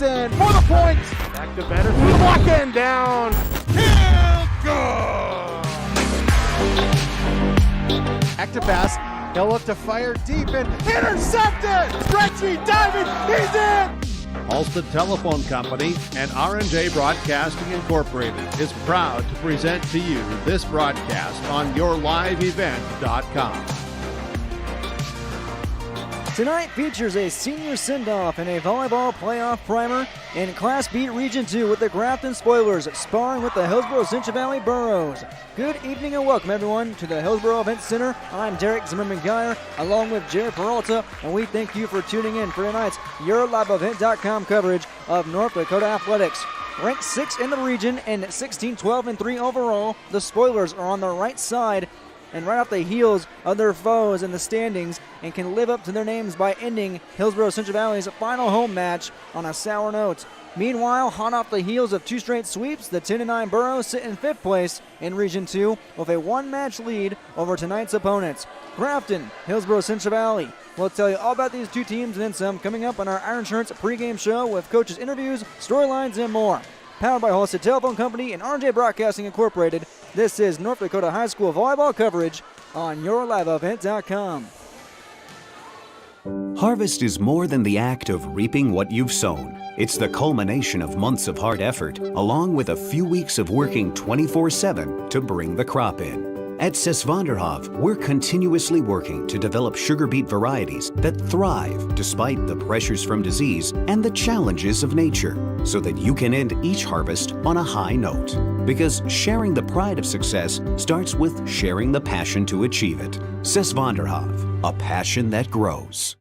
Mason for the point. Back to better through the block and down. Good. Active pass. He'll look to fire deep and intercepted. Stretchy diving. He's in. Halstead Telephone Company and R&J Broadcasting Incorporated is proud to present to you this broadcast on yourliveevent.com. Tonight features a senior send-off and a volleyball playoff primer in Class B Region 2 with the Grafton Spoilers sparring with the Hillsborough Central Valley Burros. Good evening and welcome everyone to the Hillsborough Event Center. I'm Derek Zimmerman-Geyer along with Jared Peralta, and we thank you for tuning in for tonight's YourLiveEvent.com coverage of North Dakota Athletics. Ranked 6th in the region and 16-12-3 overall, the Spoilers are on the right side and right off the heels of their foes in the standings and can live up to their names by ending Hillsborough Central Valley's final home match on a sour note. Meanwhile, hot off the heels of two straight sweeps, the 10-9 Burros sit in 5th place in Region 2 with a one-match lead over tonight's opponents. Grafton, Hillsborough Central Valley. We'll tell you all about these two teams and then some coming up on our Iron Insurance pregame show with coaches' interviews, storylines, and more. Powered by Halstead Telephone Company and R&J Broadcasting Incorporated, this is North Dakota High School volleyball coverage on YourLiveEvent.com. Harvest is more than the act of reaping what you've sown. It's the culmination of months of hard effort, along with a few weeks of working 24/7 to bring the crop in. At Sesvanderhof, we're continuously working to develop sugar beet varieties that thrive despite the pressures from disease and the challenges of nature, so that you can end each harvest on a high note. Because sharing the pride of success starts with sharing the passion to achieve it. Sesvanderhof, a passion that grows.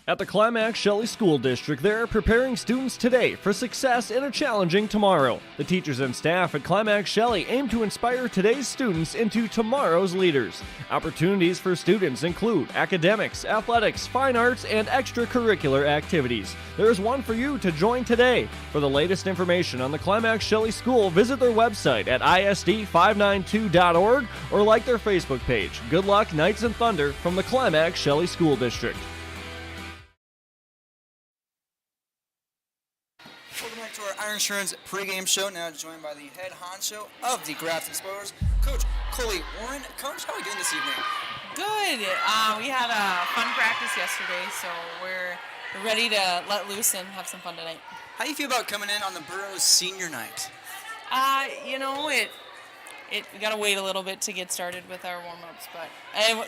At the Climax Shelley School District, they're preparing students today for success in a challenging tomorrow. The teachers and staff at Climax Shelley aim to inspire today's students into tomorrow's leaders. Opportunities for students include academics, athletics, fine arts, and extracurricular activities. There is one for you to join today. For the latest information on the Climax Shelley School, visit their website at isd592.org or like their Facebook page. Good luck, Knights and Thunder, from the Climax Shelley School District. Welcome back to our Iron Insurance pregame show. Now joined by the head honcho of the Grafton Spoilers, Coach Coley Warren. Coach, how are we doing this evening? Good. We had a fun practice yesterday, so we're ready to let loose and have some fun tonight. How do you feel about coming in on the Burros senior night? We got to wait a little bit to get started with our warm-ups, but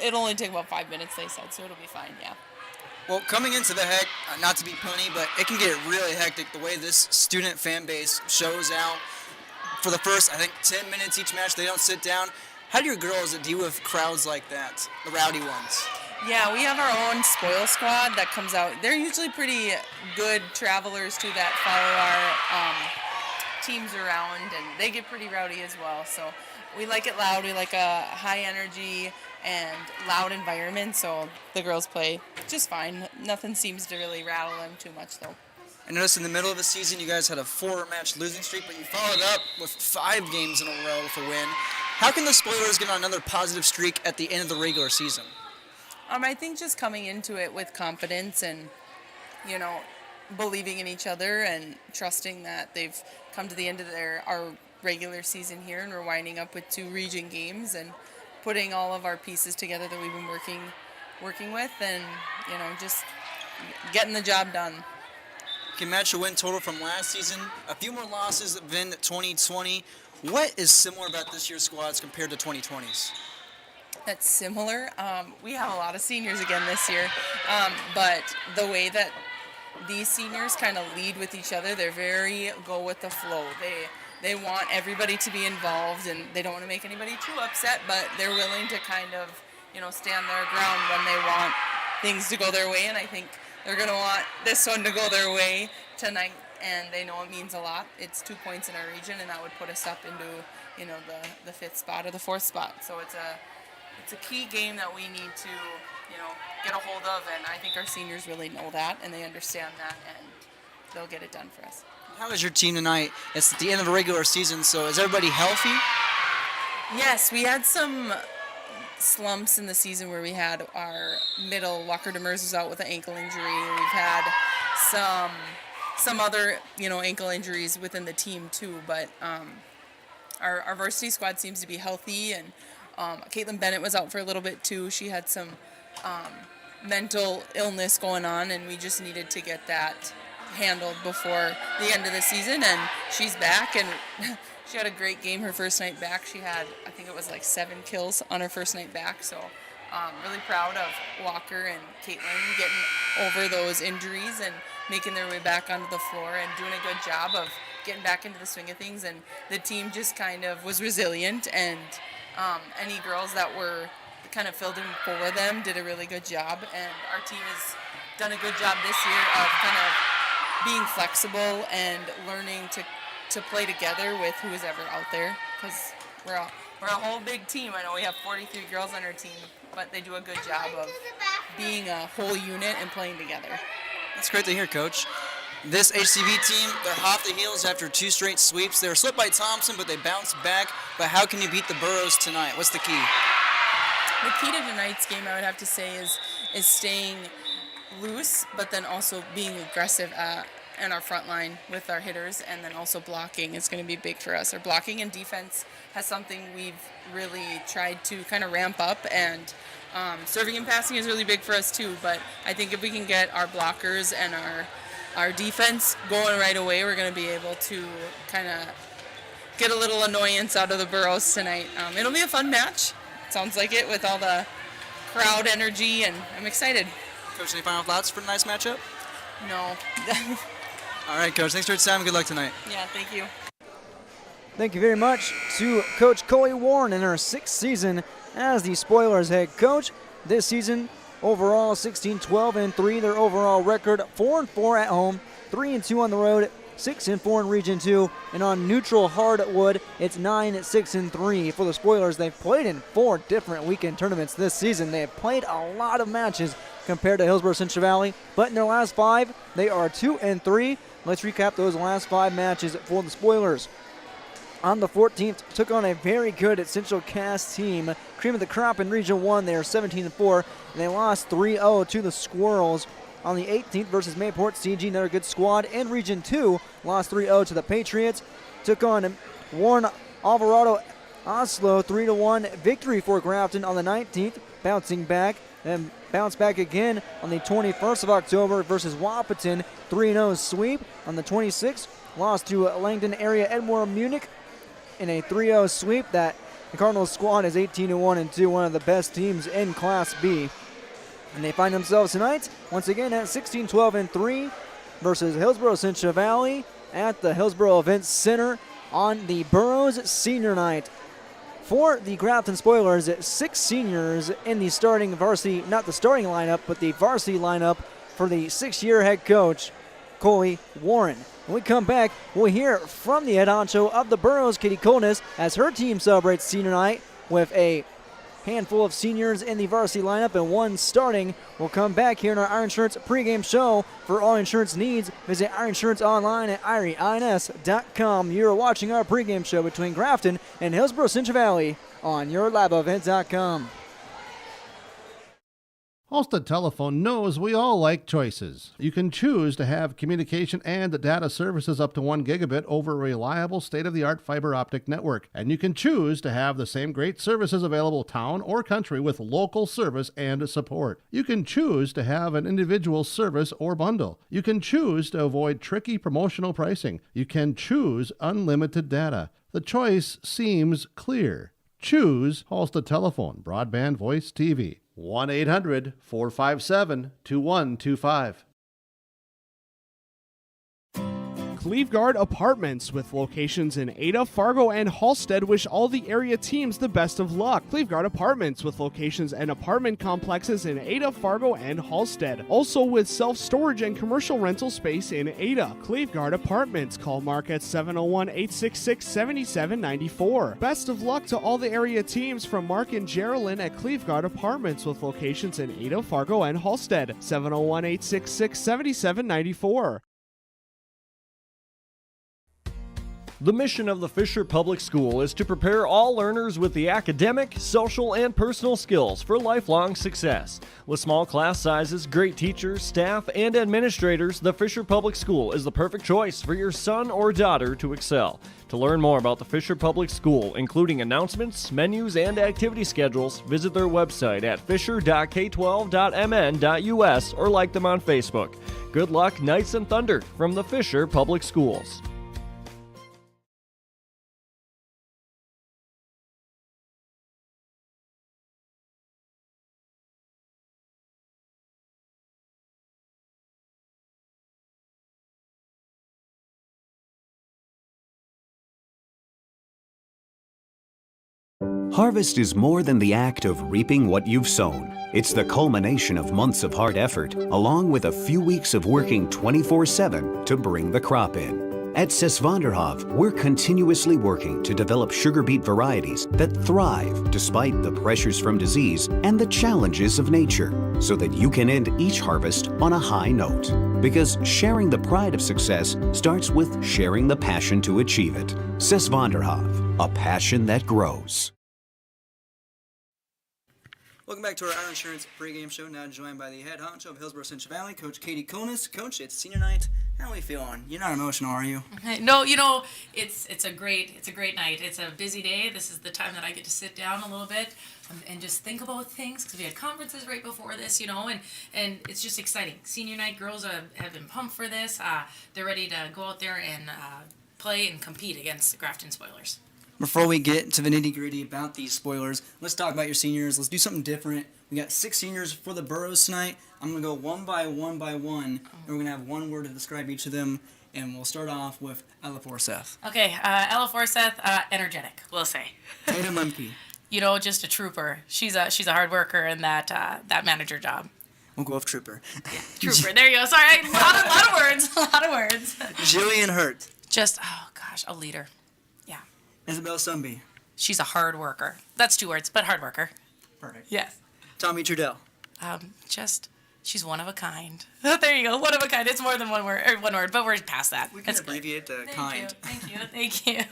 it'll only take about 5 minutes, they said, so it'll be fine, yeah. Well, coming into the heck, not to be punny, but it can get really hectic the way this student fan base shows out. For the first, 10 minutes each match, they don't sit down. How do your girls deal with crowds like that, the rowdy ones? Yeah, we have our own spoil squad that comes out. They're usually pretty good travelers too that follow our teams around, and they get pretty rowdy as well. So we like it loud. We like a high energy and loud environment, so the girls play just fine. Nothing seems to really rattle them too much, though. I noticed in the middle of the season you guys had a 4-match losing streak, but you followed up with 5 games in a row with a win. How can the Spoilers get on another positive streak at the end of the regular season? I think just coming into it with confidence and, believing in each other and trusting that they've come to the end of our regular season here, and we're winding up with 2 region games and putting all of our pieces together that we've been working with, and just getting the job done. You can match a win total from last season, a few more losses than 2020. What is similar about this year's squads compared to 2020's? That's similar. We have a lot of seniors again this year, but the way that these seniors kind of lead with each other, they're very go with the flow. They want everybody to be involved, and they don't want to make anybody too upset, but they're willing to kind of, stand their ground when they want things to go their way, and I think they're going to want this one to go their way tonight, and they know it means a lot. It's 2 points in our region, and that would put us up into, the 5th spot or the 4th spot. So it's a key game that we need to, get a hold of, and I think our seniors really know that, and they understand that, and they'll get it done for us. How is your team tonight? It's at the end of the regular season, so is everybody healthy? Yes, we had some slumps in the season where we had our middle, Walker Demers was out with an ankle injury. We've had some other, ankle injuries within the team too, but our varsity squad seems to be healthy, and Caitlin Bennett was out for a little bit too. She had some mental illness going on, and we just needed to get that handled before the end of the season, and she's back, and she had a great game her first night back. She had, I think it was like 7 kills on her first night back, so really proud of Walker and Caitlin getting over those injuries and making their way back onto the floor and doing a good job of getting back into the swing of things, and the team just kind of was resilient, and any girls that were kind of filled in for them did a really good job, and our team has done a good job this year of kind of being flexible and learning to play together with who is ever out there, because we're a whole big team. I know we have 43 girls on our team, but they do a good job of being a whole unit and playing together. That's great to hear, Coach. This HCV team, they're hot off the heels after 2 straight sweeps. They were swept by Thompson, but they bounced back. But how can you beat the Burros tonight? What's the key? The key to tonight's game, I would have to say, is staying loose, but then also being aggressive in our front line with our hitters, and then also blocking is going to be big for us. Our blocking and defense has something we've really tried to kind of ramp up, and serving and passing is really big for us too, but I think if we can get our blockers and our defense going right away, we're going to be able to kind of get a little annoyance out of the Burros tonight. It'll be a fun match. Sounds like it, with all the crowd energy, and I'm excited. Coach, any final thoughts for tonight's matchup? No. All right, Coach. Thanks for your time. Good luck tonight. Yeah, thank you. Thank you very much to Coach Coley Warren in her 6th season as the Spoilers head coach. This season, overall 16-12-3. Their overall record 4-4 at home, 3-2 on the road, 6-4 in Region 2, and on neutral hardwood, it's 9-6-3 for the Spoilers. They've played in 4 different weekend tournaments this season. They have played a lot of matches compared to Hillsborough Central Valley, but in their last 5, they are 2-3. Let's recap those last 5 matches for the Spoilers. On the 14th, took on a very good Central Cass team, cream of the crop in Region 1. They are 17-4, and they lost 3-0 to the Squirrels. On the 18th versus Mayport CG, another good squad in Region 2, lost 3-0 to the Patriots. Took on Warren Alvarado Oslo, 3-1 victory for Grafton on the 19th, bouncing back. Then bounced back again on the 21st of October versus Wahpeton, 3-0 sweep. On the 26th, lost to Langdon area Edmore Munich in a 3-0 sweep. That the Cardinals squad is 18-1-2, one of the best teams in Class B. And they find themselves tonight, once again, at 16-12-3 versus Hillsborough Central Valley at the Hillsborough Events Center on the Burros Senior Night. For the Grafton Spoilers, 6 seniors in the starting varsity, not the starting lineup, but the varsity lineup for the 6-year head coach, Coley Warren. When we come back, we'll hear from the head honcho of the Burros, Katie Colness, as her team celebrates senior night with a handful of seniors in the varsity lineup and 1 starting. We'll come back here in our Iron Insurance pregame show. For all insurance needs, visit Iron Insurance online at IRINS.com. You're watching our pregame show between Grafton and Hillsborough Central Valley on YourLabEvent.com. Halstead Telephone knows we all like choices. You can choose to have communication and data services up to 1 gigabit over a reliable state-of-the-art fiber optic network. And you can choose to have the same great services available town or country with local service and support. You can choose to have an individual service or bundle. You can choose to avoid tricky promotional pricing. You can choose unlimited data. The choice seems clear. Choose Halstead Telephone, broadband voice TV. 1-800-457-2125. Cleveguard Apartments, with locations in Ada, Fargo, and Halstead, wish all the area teams the best of luck. Cleveguard Apartments, with locations and apartment complexes in Ada, Fargo, and Halstead. Also with self-storage and commercial rental space in Ada. Cleveguard Apartments. Call Mark at 701-866-7794. Best of luck to all the area teams from Mark and Geraldine at Cleveguard Apartments, with locations in Ada, Fargo, and Halstead. 701-866-7794. The mission of the Fisher Public School is to prepare all learners with the academic, social, and personal skills for lifelong success. With small class sizes, great teachers, staff, and administrators, the Fisher Public School is the perfect choice for your son or daughter to excel. To learn more about the Fisher Public School, including announcements, menus, and activity schedules, visit their website at fisher.k12.mn.us or like them on Facebook. Good luck, Knights and Thunder, from the Fisher Public Schools. Harvest is more than the act of reaping what you've sown. It's the culmination of months of hard effort, along with a few weeks of working 24/7 to bring the crop in. At Sesvanderhof, we're continuously working to develop sugar beet varieties that thrive despite the pressures from disease and the challenges of nature, so that you can end each harvest on a high note. Because sharing the pride of success starts with sharing the passion to achieve it. Sesvanderhof, a passion that grows. Welcome back to our Iron Insurance pregame show. Now joined by the head honcho of Hillsborough Central Valley, Coach Katie Conis. Coach, it's senior night. How are we feeling? You're not emotional, are you? No, it's a great night. It's a busy day. This is the time that I get to sit down a little bit and just think about things, because we had conferences right before this, and it's just exciting. Senior night, girls have been pumped for this. They're ready to go out there and play and compete against the Grafton Spoilers. Before we get to the nitty-gritty about these spoilers, let's talk about your seniors. Let's do something different. We got 6 seniors for the Burrows tonight. I'm going to go one by one, and we're going to have one word to describe each of them, and we'll start off with Ella Forseth. Okay, Ella Forseth, energetic, we'll say. Tatum Lemke. Just a trooper. She's a hard worker in that manager job. We'll go with trooper. Yeah, trooper, there you go. Sorry, a lot of words. Jillian Hurt. Just, a leader. Isabel Sumby. She's a hard worker. That's 2 words, but hard worker. Perfect. Yes. Tommy Trudell. She's one of a kind. There you go, one of a kind. It's more than one word, but we're past that. We can abbreviate the kind. Thank you.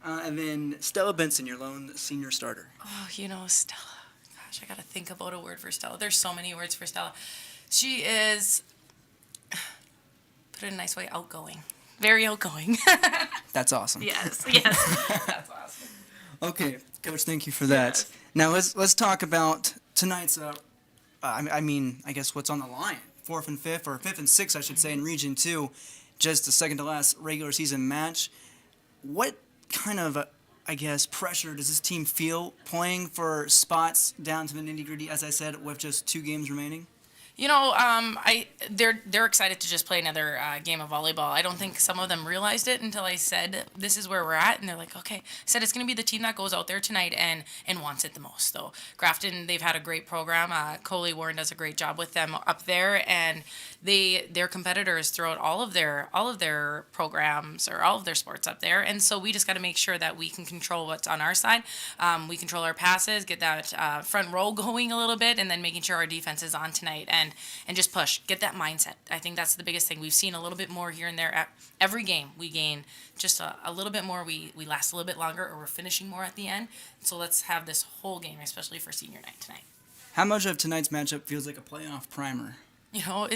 And then Stella Benson, your lone senior starter. Oh, Stella. Gosh, I got to think about a word for Stella. There's so many words for Stella. She is, put it in a nice way, outgoing. Very outgoing. That's awesome. Yes. That's awesome. Okay, Coach, thank you for that. Yes. Now let's talk about tonight's. I guess what's on the line. 4th and 5th, or 5th and 6th, I should say, in Region 2, just the second to last regular season match. What kind of, pressure does this team feel playing for spots down to the nitty-gritty, as I said, with just 2 games remaining? They're excited to just play another game of volleyball. I don't think some of them realized it until I said this is where we're at, and they're like, okay. I said it's going to be the team that goes out there tonight and wants it the most. So Grafton, they've had a great program. Coley Warren does a great job with them up there, and they're competitors throughout all of their programs or all of their sports up there. And so we just got to make sure that we can control what's on our side. We control our passes, get that front row going a little bit, and then making sure our defense is on tonight and just push, get that mindset. I think that's the biggest thing. We've seen a little bit more here and there. At every game, we gain just a little bit more. We last a little bit longer, or we're finishing more at the end. So let's have this whole game, especially for senior night tonight. How much of tonight's matchup feels like a playoff primer? All of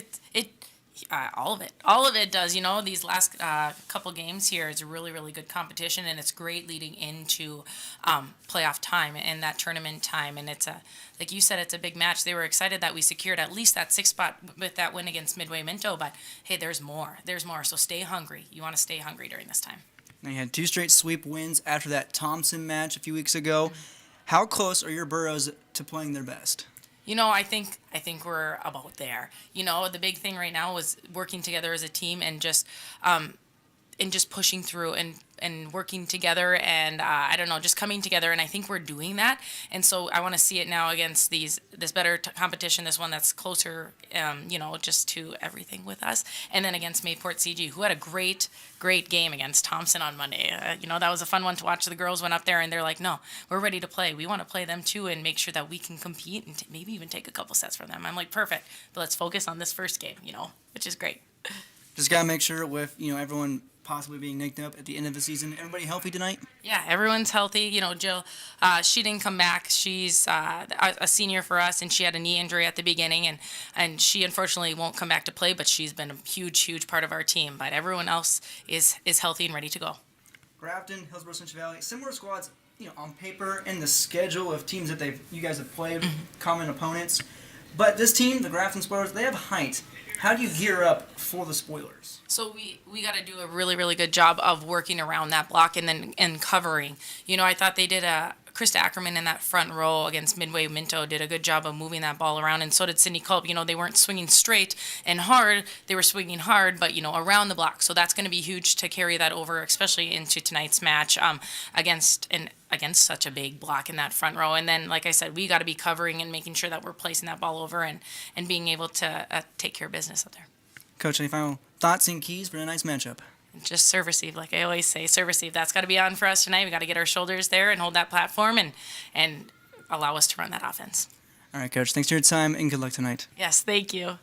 it does. These last couple games here is a really, really good competition, and it's great leading into playoff time and that tournament time. And it's like you said, it's a big match. They were excited that we secured at least that 6th spot with that win against Midway Minto. But hey, there's more. So stay hungry. You want to stay hungry during this time. Now you had 2 straight sweep wins after that Thompson match a few weeks ago. How close are your Burrows to playing their best? I think we're about there. The big thing right now is working together as a team and just pushing through and working together and just coming together. And I think we're doing that. And so I want to see it now against this better competition, this one that's closer, just to everything with us. And then against Mayport CG, who had a great game against Thompson on Monday. That was a fun one to watch. The girls went up there and they're like, no, we're ready to play. We want to play them too and make sure that we can compete and maybe even take a couple sets from them. I'm like, perfect. But let's focus on this first game, which is great. Just got to make sure with, everyone possibly being nicked up at the end of the season. Everybody healthy tonight? Yeah, everyone's healthy. You know, Jill, she didn't come back. She's a senior for us, and she had a knee injury at the beginning, and she unfortunately won't come back to play, but she's been a huge part of our team. But everyone else is healthy and ready to go. Grafton, Hillsborough, Central Valley, similar squads, on paper and the schedule of teams that you guys have played, common opponents. But this team, the Grafton Spoilers, they have height. How do you gear up for the Spoilers? So we got to do a really good job of working around that block and covering. I thought they did Krista Ackerman in that front row against Midway Minto did a good job of moving that ball around, and so did Sydney Culp. They weren't swinging straight and hard. They were swinging hard, but, around the block. So that's going to be huge to carry that over, especially into tonight's match against such a big block in that front row. And then, like I said, we got to be covering and making sure that we're placing that ball over and being able to take care of business out there. Coach, any final thoughts and keys for tonight's matchup? Just serve receive, like I always say, serve receive. That's got to be on for us tonight. We got to get our shoulders there and hold that platform and allow us to run that offense. All right, Coach. Thanks for your time and good luck tonight. Yes, thank you.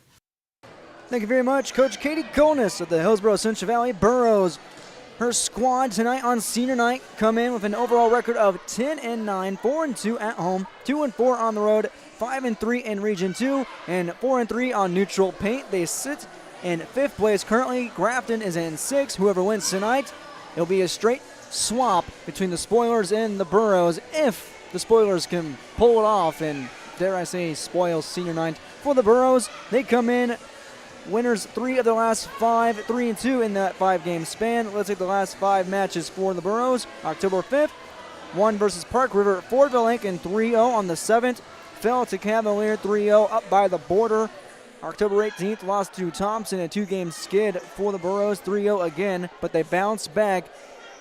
Thank you very much, Coach Katie Colness of the Hillsborough Central Valley Burros. Her squad tonight on senior night come in with an overall record of 10-9, 4-2 at home, 2-4 on the road, 5-3 in Region 2, and 4-3 on neutral paint. They sit in 5th place currently. Grafton is in 6th. Whoever wins tonight, it'll be a straight swap between the Spoilers and the Burros if the Spoilers can pull it off and, dare I say, spoil senior night. For the Burros, they come in winners 3 of the last 5, 3-2 in that 5-game span. Let's take the last 5 matches for the Burros. October 5th, won versus Park River, Fordville Lincoln 3-0 on the 7th. Fell to Cavalier 3-0 up by the border. October 18th, lost to Thompson, a 2-game skid for the Burros, 3-0 again, but they bounced back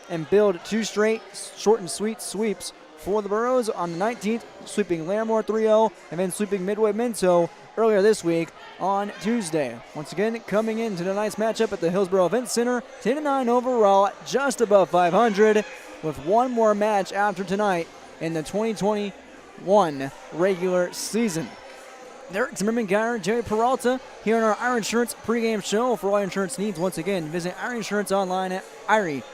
and build 2 straight short and sweet sweeps for the Burros. On the 19th, sweeping Larimore 3-0, and then sweeping Midway Minto earlier this week on Tuesday. Once again, coming into tonight's matchup at the Hillsborough Event Center, 10-9 overall, just above 500, with one more match after tonight in the 2021 regular season. Derek Zimmerman, Geyer, Jerry Peralta here on our Iron Insurance pregame show. For all your insurance needs, once again, visit Iron Insurance online at IRINS.com.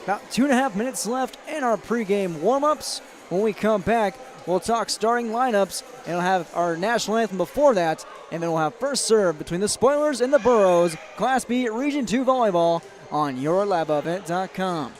About 2.5 minutes left in our pregame warm-ups. When we come back, we'll talk starting lineups, and we'll have our national anthem before that, and then we'll have first serve between the Spoilers and the Burros. Class B Region 2 Volleyball on YourLabEvent.com.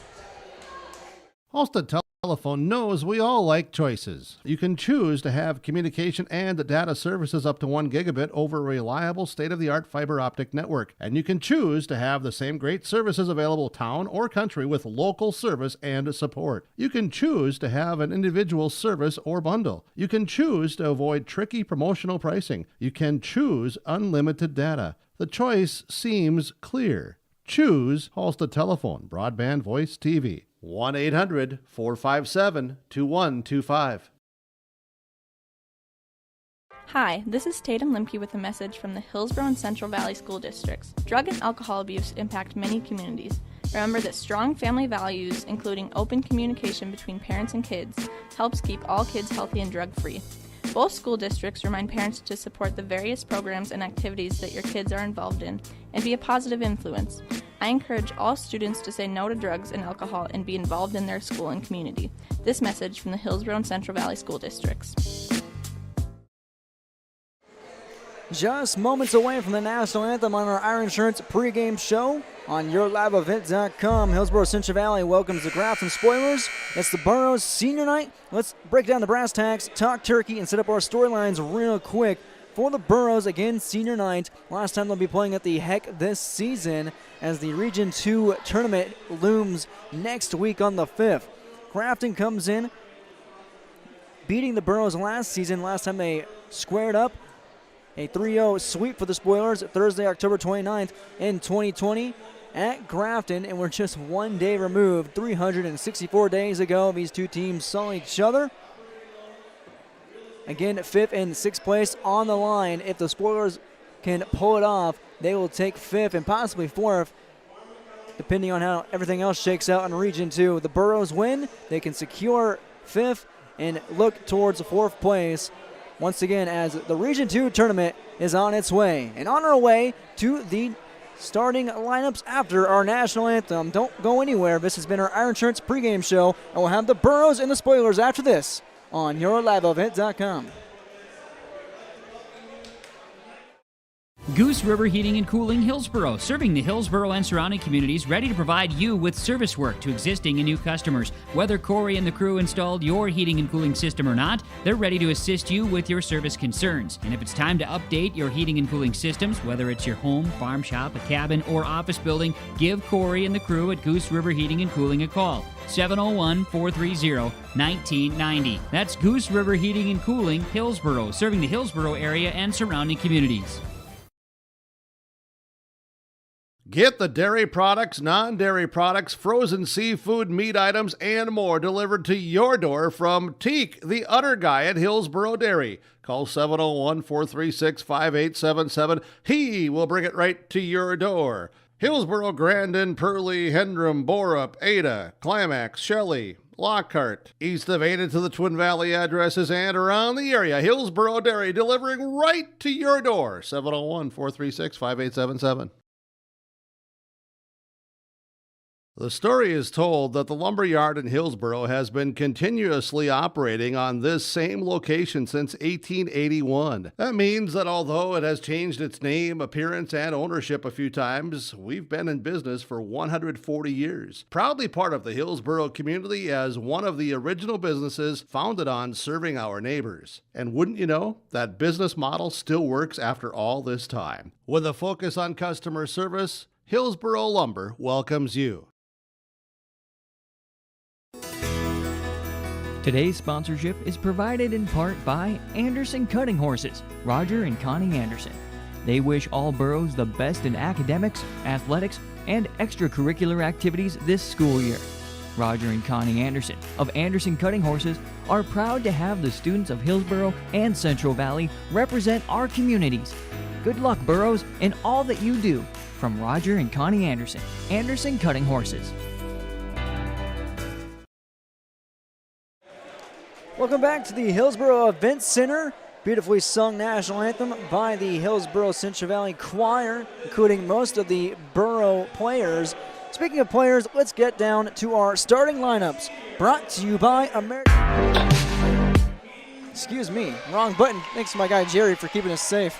Halstead Telephone knows we all like choices. You can choose to have communication and data services up to 1 gigabit over a reliable state-of-the-art fiber optic network. And you can choose to have the same great services available town or country with local service and support. You can choose to have an individual service or bundle. You can choose to avoid tricky promotional pricing. You can choose unlimited data. The choice seems clear. Choose Halstead Telephone, broadband voice TV. 1-800-457-2125. Hi, this is Tatum Limke with a message from the Hillsborough and Central Valley School Districts. Drug and alcohol abuse impact many communities. Remember that strong family values, including open communication between parents and kids, helps keep all kids healthy and drug-free. Both school districts remind parents to support the various programs and activities that your kids are involved in and be a positive influence. I encourage all students to say no to drugs and alcohol and be involved in their school and community. This message from the Hillsborough and Central Valley School Districts. Just moments away from the national anthem on our Iron Insurance pregame show on YourLabEvent.com. Hillsborough Central Valley welcomes the Grafton Spoilers. It's the Burros senior night. Let's break down the brass tacks, talk turkey, and set up our storylines real quick. For the Burros, again, senior night. Last time they'll be playing at the HEC this season as the Region 2 tournament looms next week on the 5th. Grafton comes in, beating the Burros last season. Last time they squared up. A 3-0 sweep for the Spoilers Thursday, October 29th in 2020 at Grafton, and we're just 1 day removed. 364 days ago, these two teams saw each other. Again, 5th and 6th place on the line. If the Spoilers can pull it off, they will take 5th and possibly 4th, depending on how everything else shakes out in Region 2. The Burros win, they can secure 5th and look towards 4th place once again as the Region 2 tournament is on its way. And on our way to the starting lineups after our national anthem. Don't go anywhere. This has been our Iron Insurance pregame show, and we'll have the Burros and the Spoilers after this on YourLiveEvent.com. Goose River Heating and Cooling Hillsborough, serving the Hillsborough and surrounding communities, ready to provide you with service work to existing and new customers. Whether Corey and the crew installed your heating and cooling system or not, they're ready to assist you with your service concerns. And if it's time to update your heating and cooling systems, whether it's your home, farm shop, a cabin, or office building, give Corey and the crew at Goose River Heating and Cooling a call. 701-430-1990. That's Goose River Heating and Cooling, Hillsborough, serving the Hillsborough area and surrounding communities. Get the dairy products, non-dairy products, frozen seafood, meat items, and more delivered to your door from Teak, the Udder Guy at Hillsborough Dairy. Call 701-436-5877. He will bring it right to your door. Hillsborough, Grandin, Purley, Hendrum, Borup, Ada, Climax, Shelley, Lockhart. East of Ada to the Twin Valley addresses and around the area. Hillsborough Dairy delivering right to your door. 701-436-5877. The story is told that the lumber yard in Hillsborough has been continuously operating on this same location since 1881. That means that although it has changed its name, appearance, and ownership a few times, we've been in business for 140 years. Proudly part of the Hillsborough community as one of the original businesses founded on serving our neighbors. And wouldn't you know, that business model still works after all this time. With a focus on customer service, Hillsborough Lumber welcomes you. Today's sponsorship is provided in part by Anderson Cutting Horses, Roger and Connie Anderson. They wish all boroughs the best in academics, athletics, and extracurricular activities this school year. Roger and Connie Anderson of Anderson Cutting Horses are proud to have the students of Hillsborough and Central Valley represent our communities. Good luck, boroughs, in all that you do. From Roger and Connie Anderson, Anderson Cutting Horses. Welcome back to the Hillsborough Event Center. Beautifully sung national anthem by the Hillsborough Central Valley Choir, including most of the borough players. Speaking of players, let's get down to our starting lineups. Brought to you by Excuse me, wrong button. Thanks to my guy Jerry for keeping us safe.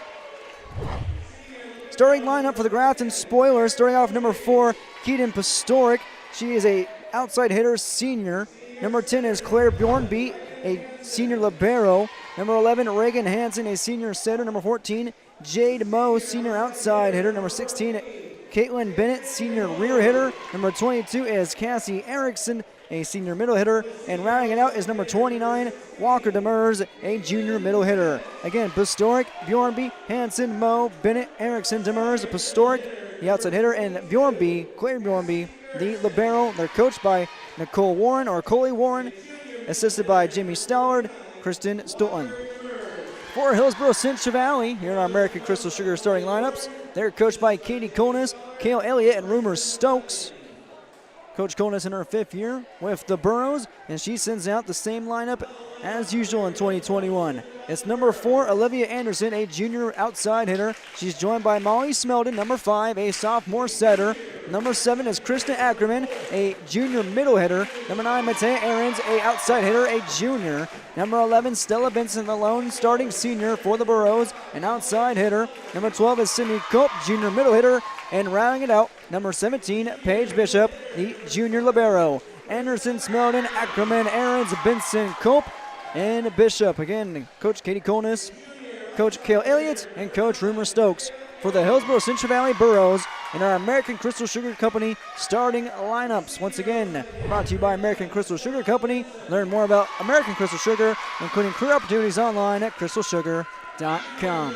Starting lineup for the Grafton Spoilers, starting off number 4, Keaton Pastoric. She is a outside hitter, senior. Number 10 is Claire Bjornby, a senior libero. Number 11, Reagan Hansen, a senior setter. Number 14, Jade Moe, senior outside hitter. Number 16, Caitlin Bennett, senior rear hitter. Number 22 is Cassie Erickson, a senior middle hitter. And rounding it out is number 29, Walker Demers, a junior middle hitter. Again, Pastoric, Bjornby, Hansen, Moe, Bennett, Erickson, Demers, Pastoric, the outside hitter, and Bjornby, Claire Bjornby, the libero. They're coached by Nicole Warren, or Coley Warren, assisted by Jimmy Stallard, Kristen Stolten. For Hillsborough Central Valley, here in our American Crystal Sugar starting lineups, they're coached by Katie Konis, Kale Elliott, and Rumor Stokes. Coach Konis in her 5th year with the Burros, and she sends out the same lineup as usual in 2021. It's number 4, Olivia Anderson, a junior outside hitter. She's joined by Molly Smeldon, number 5, a sophomore setter. Number 7 is Krista Ackerman, a junior middle hitter. Number 9, Matea Ahrens, a outside hitter, a junior. Number 11, Stella Benson, the lone starting senior for the Burros, an outside hitter. Number 12 is Sydney Cope, junior middle hitter. And rounding it out, number 17, Paige Bishop, the junior libero. Anderson, Smeldon, Ackerman, Ahrens, Benson, Cope, and Bishop. Again, Coach Katie Konis, Coach Kale Elliott, and Coach Rumor Stokes for the Hillsborough Central Valley Burros in our American Crystal Sugar Company starting lineups. Once again, brought to you by American Crystal Sugar Company. Learn more about American Crystal Sugar, including career opportunities online at crystalsugar.com.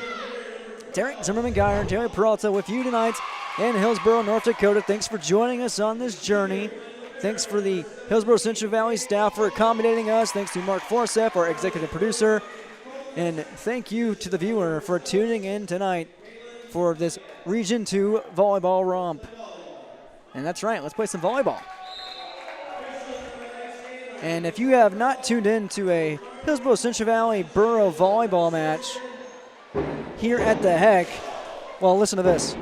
Derek Zimmerman-Geyer, Terry Peralta with you tonight in Hillsborough, North Dakota. Thanks for joining us on this journey. Thanks for the Hillsborough Central Valley staff for accommodating us. Thanks to Mark Forseth, our executive producer. And thank you to the viewer for tuning in tonight for this Region 2 volleyball romp. And that's right, let's play some volleyball. And if you have not tuned in to a Hillsborough Central Valley Borough volleyball match here at the Heck, well, listen to this.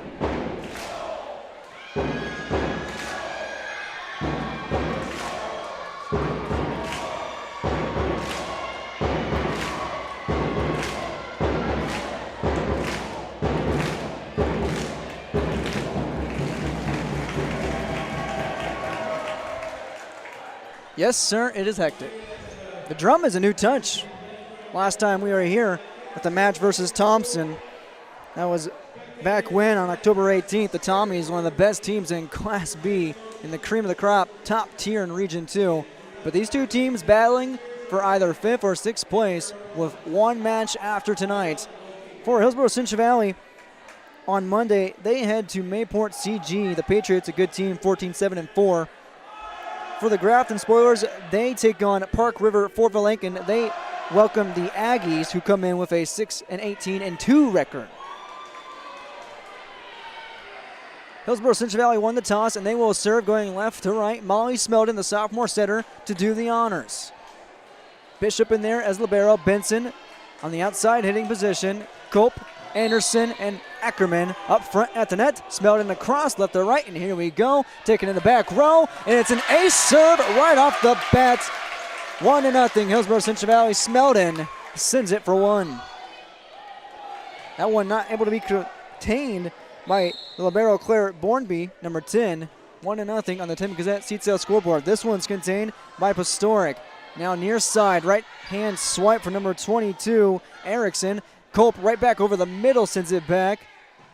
Yes, sir, it is hectic. The drum is a new touch. Last time we were here at the match versus Thompson, that was back when on October 18th. The Tommies, one of the best teams in Class B, in the cream of the crop, top tier in Region 2. But these two teams battling for either 5th or 6th place with one match after tonight. For Hillsborough Central Valley, on Monday, they head to Mayport CG. The Patriots, a good team, 14-7-4. For the Grafton Spoilers, they take on Park River Fortville Lincoln. They welcome the Aggies, who come in with a 6-18-2 record. Hillsborough Central Valley won the toss, and they will serve going left to right. Molly Smeldon, the sophomore setter, to do the honors. Bishop in there as libero. Benson on the outside hitting position. Culp, Anderson, and Ackerman up front at the net. Smeldon across left to right, and here we go. Taken in the back row, and it's an ace serve right off the bat. 1-0, Hillsborough Central Valley. Smeldon sends it for one. That one not able to be contained by the libero Claire Bornby, number 10. 1-0 on the Tim Gazette seat sale scoreboard. This one's contained by Pastoric. Now near side, right hand swipe for number 22, Erickson. Culp right back over the middle, sends it back.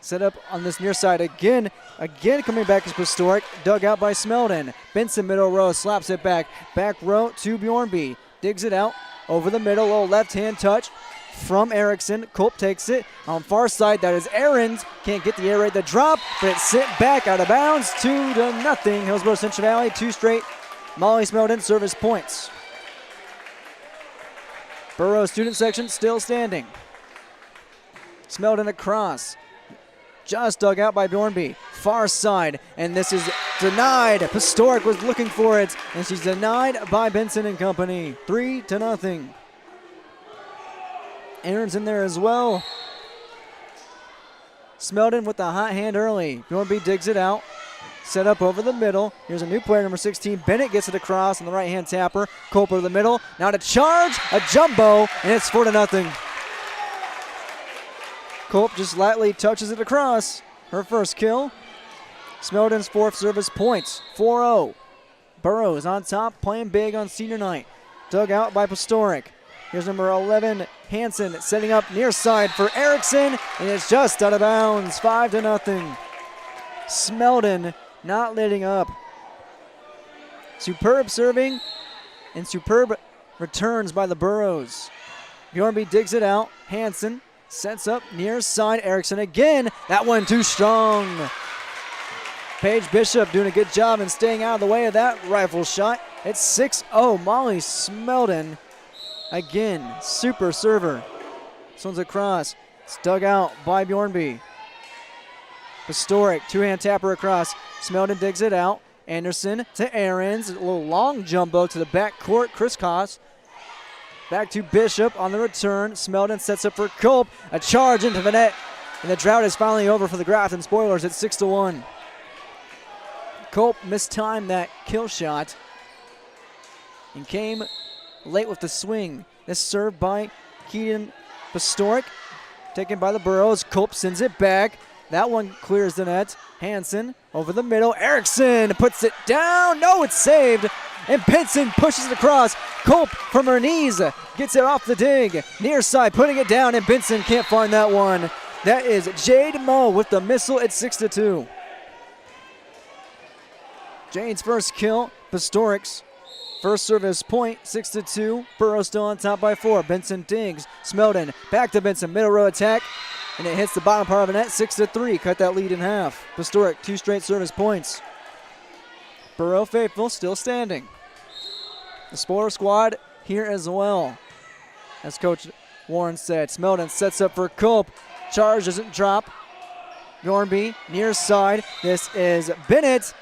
Set up on this near side again. Again coming back is Pastoric, dug out by Smeldon. Benson middle row, slaps it back. Back row to Bjornby. Digs it out over the middle, little left hand touch from Erickson. Culp takes it on far side. That is Aarons. Can't get the air raid the drop, but it's sent back out of bounds. 2-0. Hillsborough Central Valley, 2 straight Molly Smeldon service points. Borough student section still standing. Smeldon across. Just dug out by Bjornby. Far side, and this is denied. Pastoric was looking for it, and she's denied by Benson and company. 3-0. Aaron's in there as well. Smeldon with the hot hand early. Bjornby digs it out. Set up over the middle. Here's a new player, number 16. Bennett gets it across on the right-hand tapper. Culp over the middle. Now to charge, a jumbo, and it's 4-0. Culp just lightly touches it across. Her first kill. Smeldon's 4th service points. 4-0. Burrows on top, playing big on senior night. Dug out by Pastoric. Here's number 11, Hansen, setting up near side for Erickson, and it's just out of bounds. 5-0. Smeldon not letting up. Superb serving and superb returns by the Burrows. Bjornby digs it out. Hansen sets up near side. Erickson again. That one too strong. Paige Bishop doing a good job in staying out of the way of that rifle shot. It's 6-0. Molly Smeldon again. Super server. This one's across. It's dug out by Bjornby. Pastoric, two-hand tapper across. Smeldon digs it out. Anderson to Aarons. A little long jumbo to the back court. Crisscross. Back to Bishop on the return. Smeldon sets up for Culp. A charge into the net. And the drought is finally over for the Grafton Spoilers at 6-1. Culp mistimed that kill shot and came late with the swing. This served by Keaton Pastoric. Taken by the Burrows. Culp sends it back. That one clears the net. Hansen over the middle. Erickson puts it down. No, it's saved. And Benson pushes it across. Culp from her knees gets it off the dig. Near side putting it down, and Benson can't find that one. That is Jade Moe with the missile at 6-2. Jade's first kill. Pastoric's first service point, 6-2. Burrow still on top by 4. Benson digs. Smeldon back to Benson. Middle row attack. And it hits the bottom part of the net, 6-3. Cut that lead in half. Pastoric, 2 straight service points. Burrow faithful still standing. The Spoiler squad here as well. As Coach Warren said, Smeldon sets up for Culp. Charge doesn't drop. Bjornby near side. This is Bennett.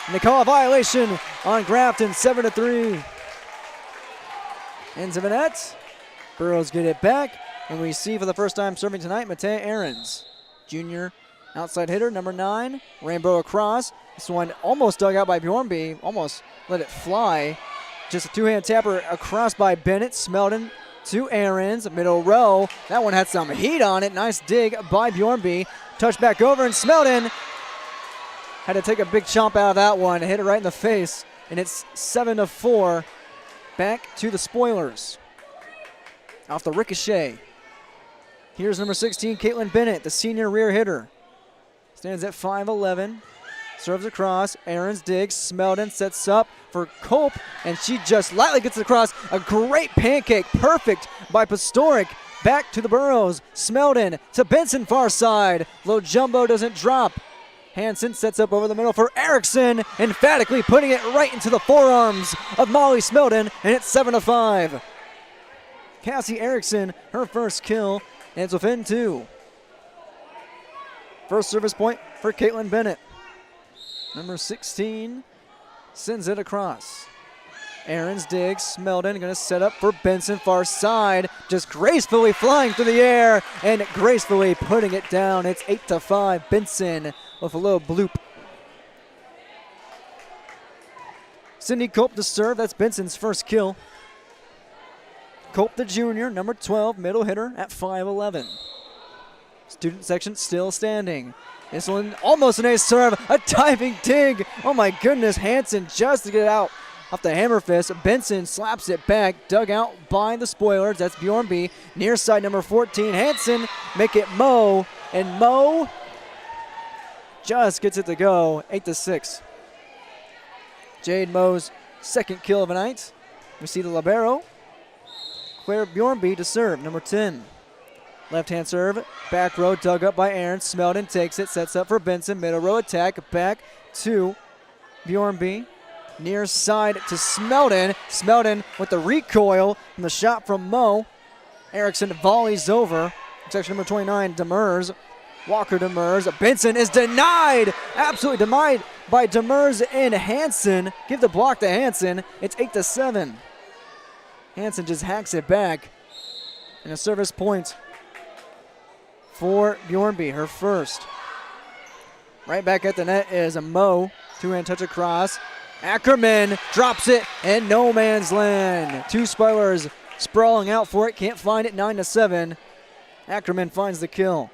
And they call a violation on Grafton, 7-3. Into the net. Burrows get it back. And we see for the first time serving tonight, Matea Aarons. Junior outside hitter, number 9. Rainbow across. This one almost dug out by Bjornby. Almost let it fly. Just a two-hand tapper across by Bennett. Smeldon to Aarons. Middle row. That one had some heat on it. Nice dig by Bjornby. Touch back over, and Smeldon had to take a big chomp out of that one. Hit it right in the face and it's 7-4 back to the Spoilers. Off the ricochet. Here's number 16, Caitlin Bennett, the senior rear hitter. Stands at 5'11", serves across. Aarons digs. Smeldon sets up for Culp, and she just lightly gets it across. A great pancake, perfect by Pastoric. Back to the Burrows. Smeldon to Benson, far side. Low jumbo doesn't drop. Hansen sets up over the middle for Erickson, emphatically putting it right into the forearms of Molly Smeldon, and it's 7-5. Cassie Erickson, her first kill, and it's within 2. First service point for Caitlin Bennett. Number 16 sends it across. Aarons digs. Smeldon going to set up for Benson, far side. Just gracefully flying through the air and gracefully putting it down. It's 8-5. Benson with a little bloop. Cindy Culp to serve. That's Benson's first kill. Culp the junior, number 12, middle hitter at 5'11". Student section still standing. This one almost an ace serve. A diving dig. Oh my goodness. Hansen just to get it out off the hammer fist. Benson slaps it back. Dug out by the Spoilers. That's Bjornby. Near side number 14. Hansen make it Moe. And Moe just gets it to go. 8-6. Jade Moe's second kill of the night. We see the libero. Claire Bjornby to serve. Number 10. Left-hand serve, back row dug up by Aaron. Smeldon takes it, sets up for Benson. Middle row attack, back to Bjornby. Near side to Smeldon. Smeldon with the recoil from the shot from Moe. Erickson volleys over. Section number 29, Demers. Walker Demers. Benson is denied. Absolutely denied by Demers and Hansen. Give the block to Hansen. It's 8-7. Hansen just hacks it back. And a service point for Bjornby, her first. Right back at the net is a Moe. Two-hand touch across. Ackerman drops it in no man's land. Two Spoilers sprawling out for it. Can't find it. 9-7. Ackerman finds the kill.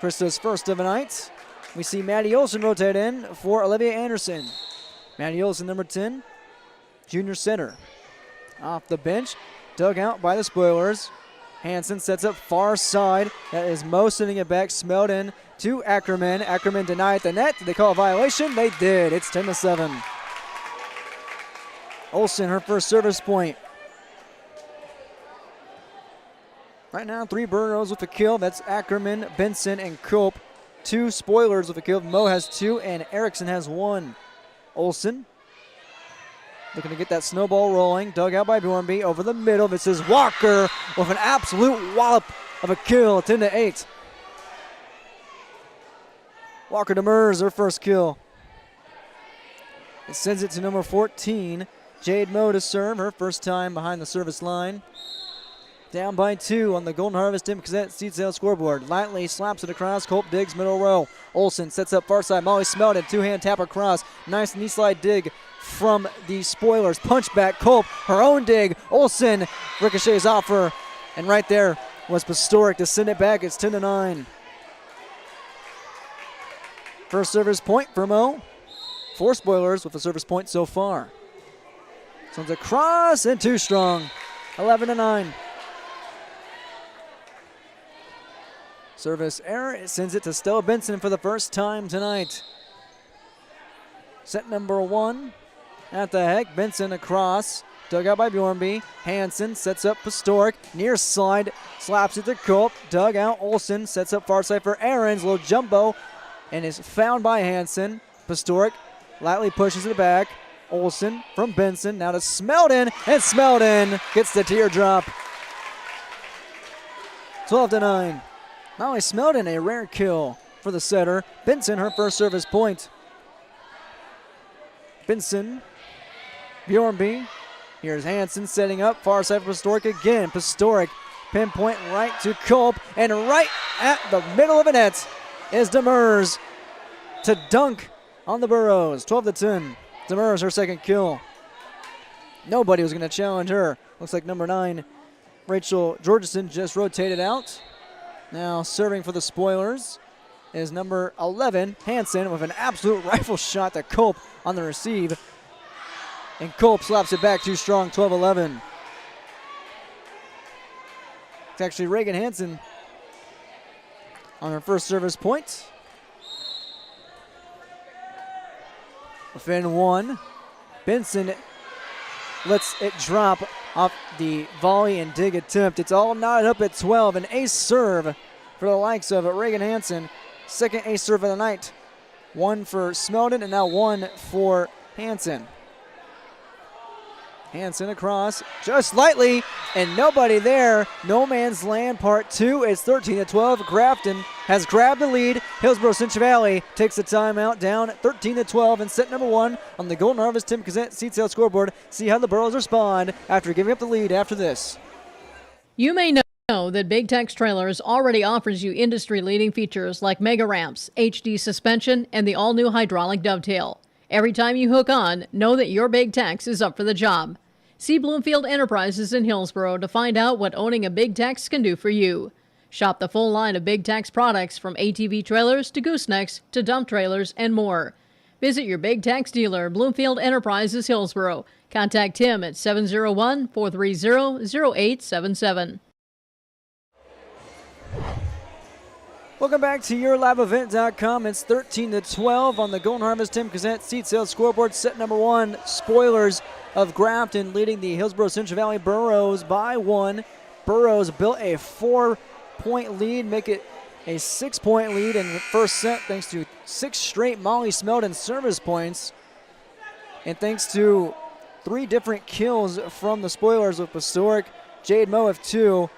Krista's first of the night. We see Maddie Olsen rotate in for Olivia Anderson. Maddie Olsen, number 10, junior center. Off the bench, dug out by the Spoilers. Hansen sets up far side. That is Moe sending it back. Smeldon to Ackerman. Ackerman denied the net. Did they call a violation? They did. It's 10-7. Olsen, her first service point. Right now, 3 Burrows with a kill. That's Ackerman, Benson, and Culp. 2 Spoilers with a kill. Moe has 2, and Erickson has 1. Olsen looking to get that snowball rolling. Dug out by Bjornby over the middle. This is Walker with an absolute wallop of a kill. 10-8. Walker Demers, her first kill. It sends it to number 14, Jade Moe to serve. Her first time behind the service line. Down by 2 on the Golden Harvest Tim Cassette seat sale scoreboard. Lightly slaps it across. Culp digs middle row. Olsen sets up far side. Molly Smeldon, 2-hand tap across. Nice knee slide dig from the Spoilers. Punch back. Culp, her own dig. Olsen ricochets off her. And right there was Pastoric to send it back. It's 10-9. First service point for Moe. 4 Spoilers with a service point so far. Sends across and too strong. 11-9. Service error. It sends it to Stella Benson for the first time tonight. Set number 1 at the heck. Benson across. Dug out by Bjornby. Hansen sets up Pastoric. Near slide. Slaps it to Culp. Dug out. Olsen sets up far side for Aarons. Little jumbo. And is found by Hansen. Pastoric lightly pushes it back. Olsen from Benson. Now to Smeldon. And Smeldon gets the teardrop. 12-9. Molly Smeldon, a rare kill for the setter. Benson, her first service point. Benson, Bjornby. Here's Hansen setting up. Far side for Pastoric again. Pastoric, pinpoint right to Culp. And right at the middle of the net is Demers to dunk on the Burrows. 12-10. Demers, her second kill. Nobody was going to challenge her. Looks like number 9, Rachel Georgeson, just rotated out. Now serving for the Spoilers. is number 11, Hansen, with an absolute rifle shot to Culp on the receive. And Culp slaps it back too strong, 12-11. It's actually Reagan Hansen on her first service point. Within one. Benson lets it drop off the volley and dig attempt. It's all knotted up at 12. An ace serve for the likes of Reagan Hansen. Second ace serve of the night. One for Smeldon and now one for Hansen. Hansen across just lightly and nobody there. No man's land part two. It's 13-12. Grafton has grabbed the lead. Hillsborough Central Valley takes the timeout down 13-12 in set number one on the Golden Harvest Tim Kazant seat sale scoreboard. See how the Burros respond after giving up the lead after this. You may know that Big Tex Trailers already offers you industry-leading features like mega ramps, HD suspension, and the all-new hydraulic dovetail. Every time you hook on, know that your Big Tex is up for the job. See Bloomfield Enterprises in Hillsborough to find out what owning a Big Tex can do for you. Shop the full line of Big Tex products from ATV trailers to goosenecks to dump trailers and more. Visit your Big Tex dealer, Bloomfield Enterprises, Hillsborough. Contact him at 701-430-0877. Welcome back to YourLiveEvent.com. It's 13-12 on the Golden Harvest Tim Kazant seat sale scoreboard. Set number one, Spoilers of Grafton leading the Hillsborough Central Valley Burros by one. Burros built a 4-point lead, make it a 6-point lead in the first set thanks to 6 straight Molly Smeldon service points. And thanks to 3 different kills from the Spoilers with Pastoric, Jade Moe with 2,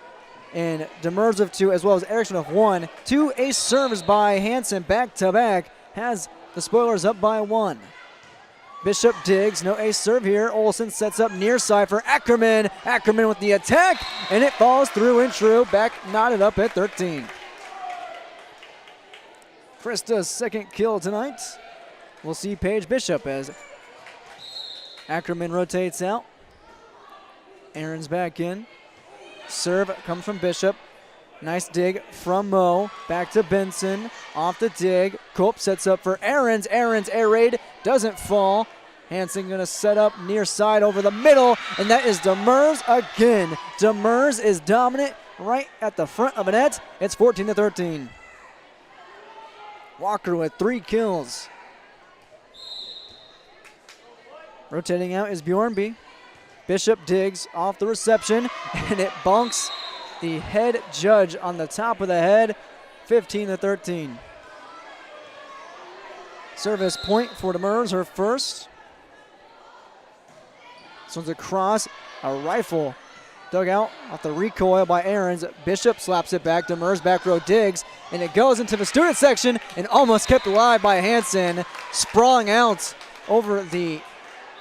and Demers of 2, as well as Erickson of 1. 2 ace serves by Hansen back-to-back has the Spoilers up by 1. Bishop digs, no ace serve here. Olsen sets up near side for Ackerman. Ackerman with the attack, and it falls through and true. Back knotted up at 13. Krista's second kill tonight. We'll see Paige Bishop as Ackerman rotates out. Aaron's back in. Serve comes from Bishop. Nice dig from Moe. Back to Benson. Off the dig. Culp sets up for Aarons. Aarons air raid doesn't fall. Hansen going to set up near side over the middle, and that is Demers again. Demers is dominant right at the front of the net. It's 14-13. Walker with 3 kills. Rotating out is Bjornby. Bishop digs off the reception, and it bonks the head judge on the top of the head, 15-13. Service point for Demers, her first. This one's across, a rifle dug out off the recoil by Aarons. Bishop slaps it back. Demers back row digs, and it goes into the student section and almost kept alive by Hansen. Sprawling out over the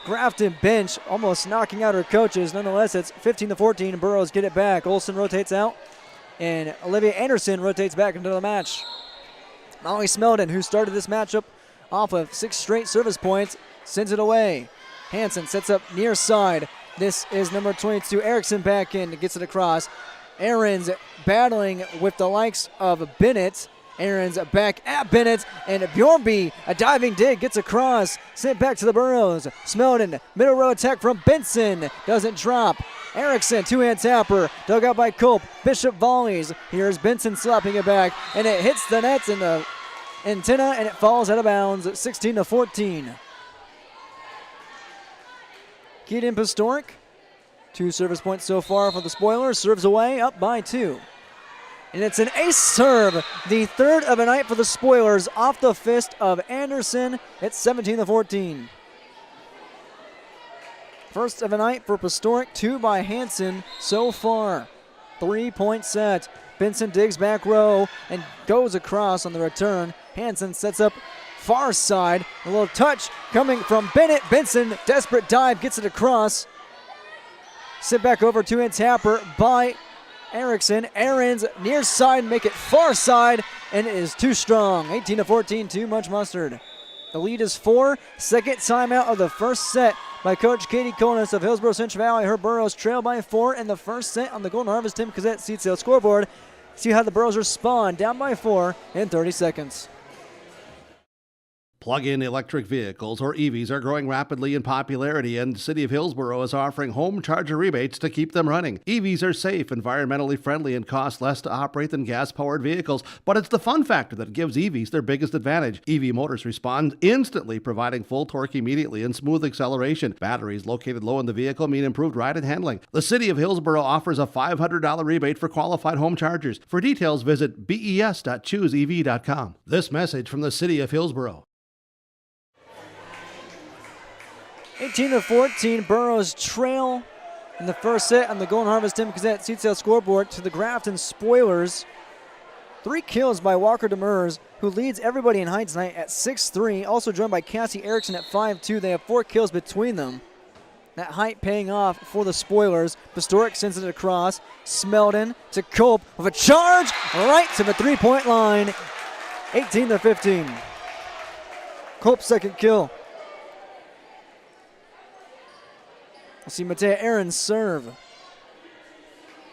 Grafton bench, almost knocking out her coaches. Nonetheless, it's 15-14. Burros get it back. Olsen rotates out, and Olivia Anderson rotates back into the match. Molly Smeldon, who started this matchup off of 6 straight service points, sends it away. Hansen sets up near side. This is number 22, Erickson back in, gets it across. Aarons battling with the likes of Bennett. Aaron's back at Bennett, and Bjornby, a diving dig, gets across, sent back to the Burros. Smeldon, middle row attack from Benson, doesn't drop. Erickson, two-hand tapper, dug out by Culp. Bishop volleys. Here's Benson slapping it back, and it hits the nets in the antenna, and it falls out of bounds, 16-14. Keaton Pastoric, 2 service points so far for the Spoilers, serves away, up by 2. And it's an ace serve, the third of the night for the Spoilers, off the fist of Anderson. It's 17-14. First of the night for Pastoric, 2 by Hansen so far. 3-point set. Benson digs back row and goes across on the return. Hansen sets up far side. A little touch coming from Bennett. Benson, desperate dive, gets it across. Sit back over, two-hand tapper by Erickson. Aarons near side, make it far side, and it is too strong. 18-14, too much mustard. The lead is 4. Second timeout of the first set by Coach Katie Konis of Hillsborough Central Valley. Her Burros trail by 4 in the first set on the Golden Harvest Tim Kazant seat sale scoreboard. See how the Burros respond. Down by 4 in 30 seconds. Plug-in electric vehicles, or EVs, are growing rapidly in popularity, and the City of Hillsborough is offering home charger rebates to keep them running. EVs are safe, environmentally friendly, and cost less to operate than gas-powered vehicles, but it's the fun factor that gives EVs their biggest advantage. EV motors respond instantly, providing full torque immediately and smooth acceleration. Batteries located low in the vehicle mean improved ride and handling. The City of Hillsborough offers a $500 rebate for qualified home chargers. For details, visit bes.chooseev.com. This message from the City of Hillsborough. 18-14, Burros trail in the first set on the Golden Harvest Tim Gazette seat-sale scoreboard to the Grafton Spoilers. 3 kills by Walker Demers, who leads everybody in height tonight at 6'3", also joined by Cassie Erickson at 5'2". They have 4 kills between them. That height paying off for the Spoilers. Pastoric sends it across. Smeldon to Cope with a charge right to the three-point line. 18-15. Cope's second kill. We'll see Matea Aaron's serve.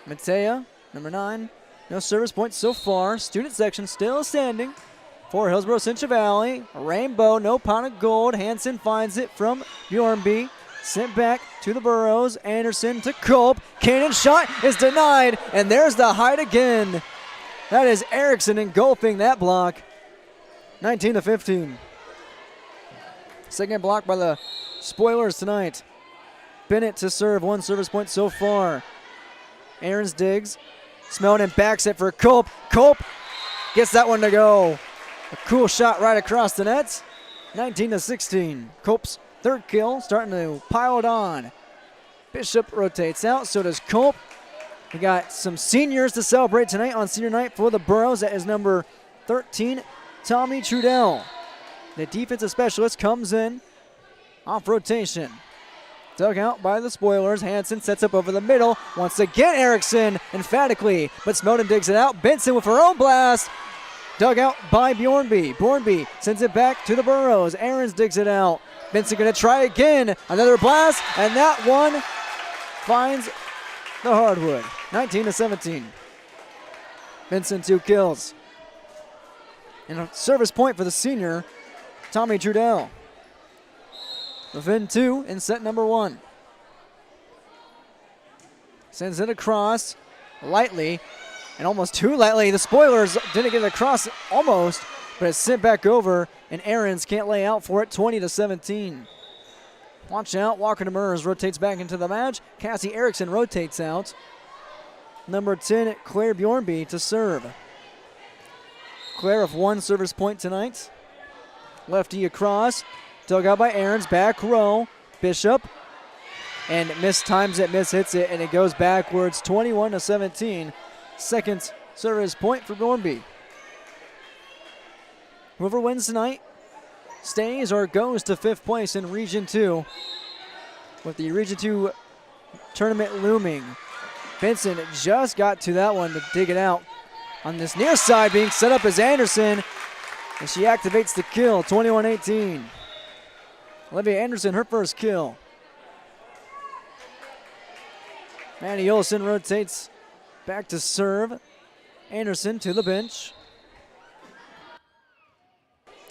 Matea, number 9. No service points so far. Student section still standing for Hillsborough Central Valley. A rainbow, no pot of gold. Hansen finds it from Bjornby. Sent back to the Burros. Anderson to Culp. Cannon shot is denied, and there's the height again. That is Erickson engulfing that block. 19-15. Second block by the Spoilers tonight. Bennett to serve, 1 service point so far. Aarons digs. Smeldon backs it for Culp. Culp gets that one to go. A cool shot right across the net. 19-16. Culp's third kill, starting to pile it on. Bishop rotates out, so does Culp. We got some seniors to celebrate tonight on senior night for the Burros. That is number 13, Tommy Trudell. The defensive specialist comes in off rotation. Dug out by the Spoilers. Hansen sets up over the middle. Once again, Erickson emphatically, but Smeldon digs it out. Benson with her own blast. Dug out by Bjornby. Bjornby sends it back to the Burros. Aarons digs it out. Benson going to try again. Another blast, and that one finds the hardwood. 19-17. Benson 2 kills. And a service point for the senior, Tommy Trudell. Within 2 in set number 1. Sends it across lightly, and almost too lightly. The Spoilers didn't get it across almost, but it's sent back over, and Aarons can't lay out for it. 20-17. Watch out. Walker Demers rotates back into the match. Cassie Erickson rotates out. Number 10, Claire Bjornby to serve. Claire with 1 service point tonight. Lefty across. Dug out by Aarons, back row. Bishop, and mistimes it, mishits it, and it goes backwards. 21-17. Second service point for Bjornby. Whoever wins tonight stays or goes to 5th place in Region 2. With the Region 2 tournament looming. Benson just got to that one to dig it out. On this near side being set up as Anderson, and she activates the kill. 21-18. Olivia Anderson, her first kill. Maddie Olsen rotates back to serve. Anderson to the bench.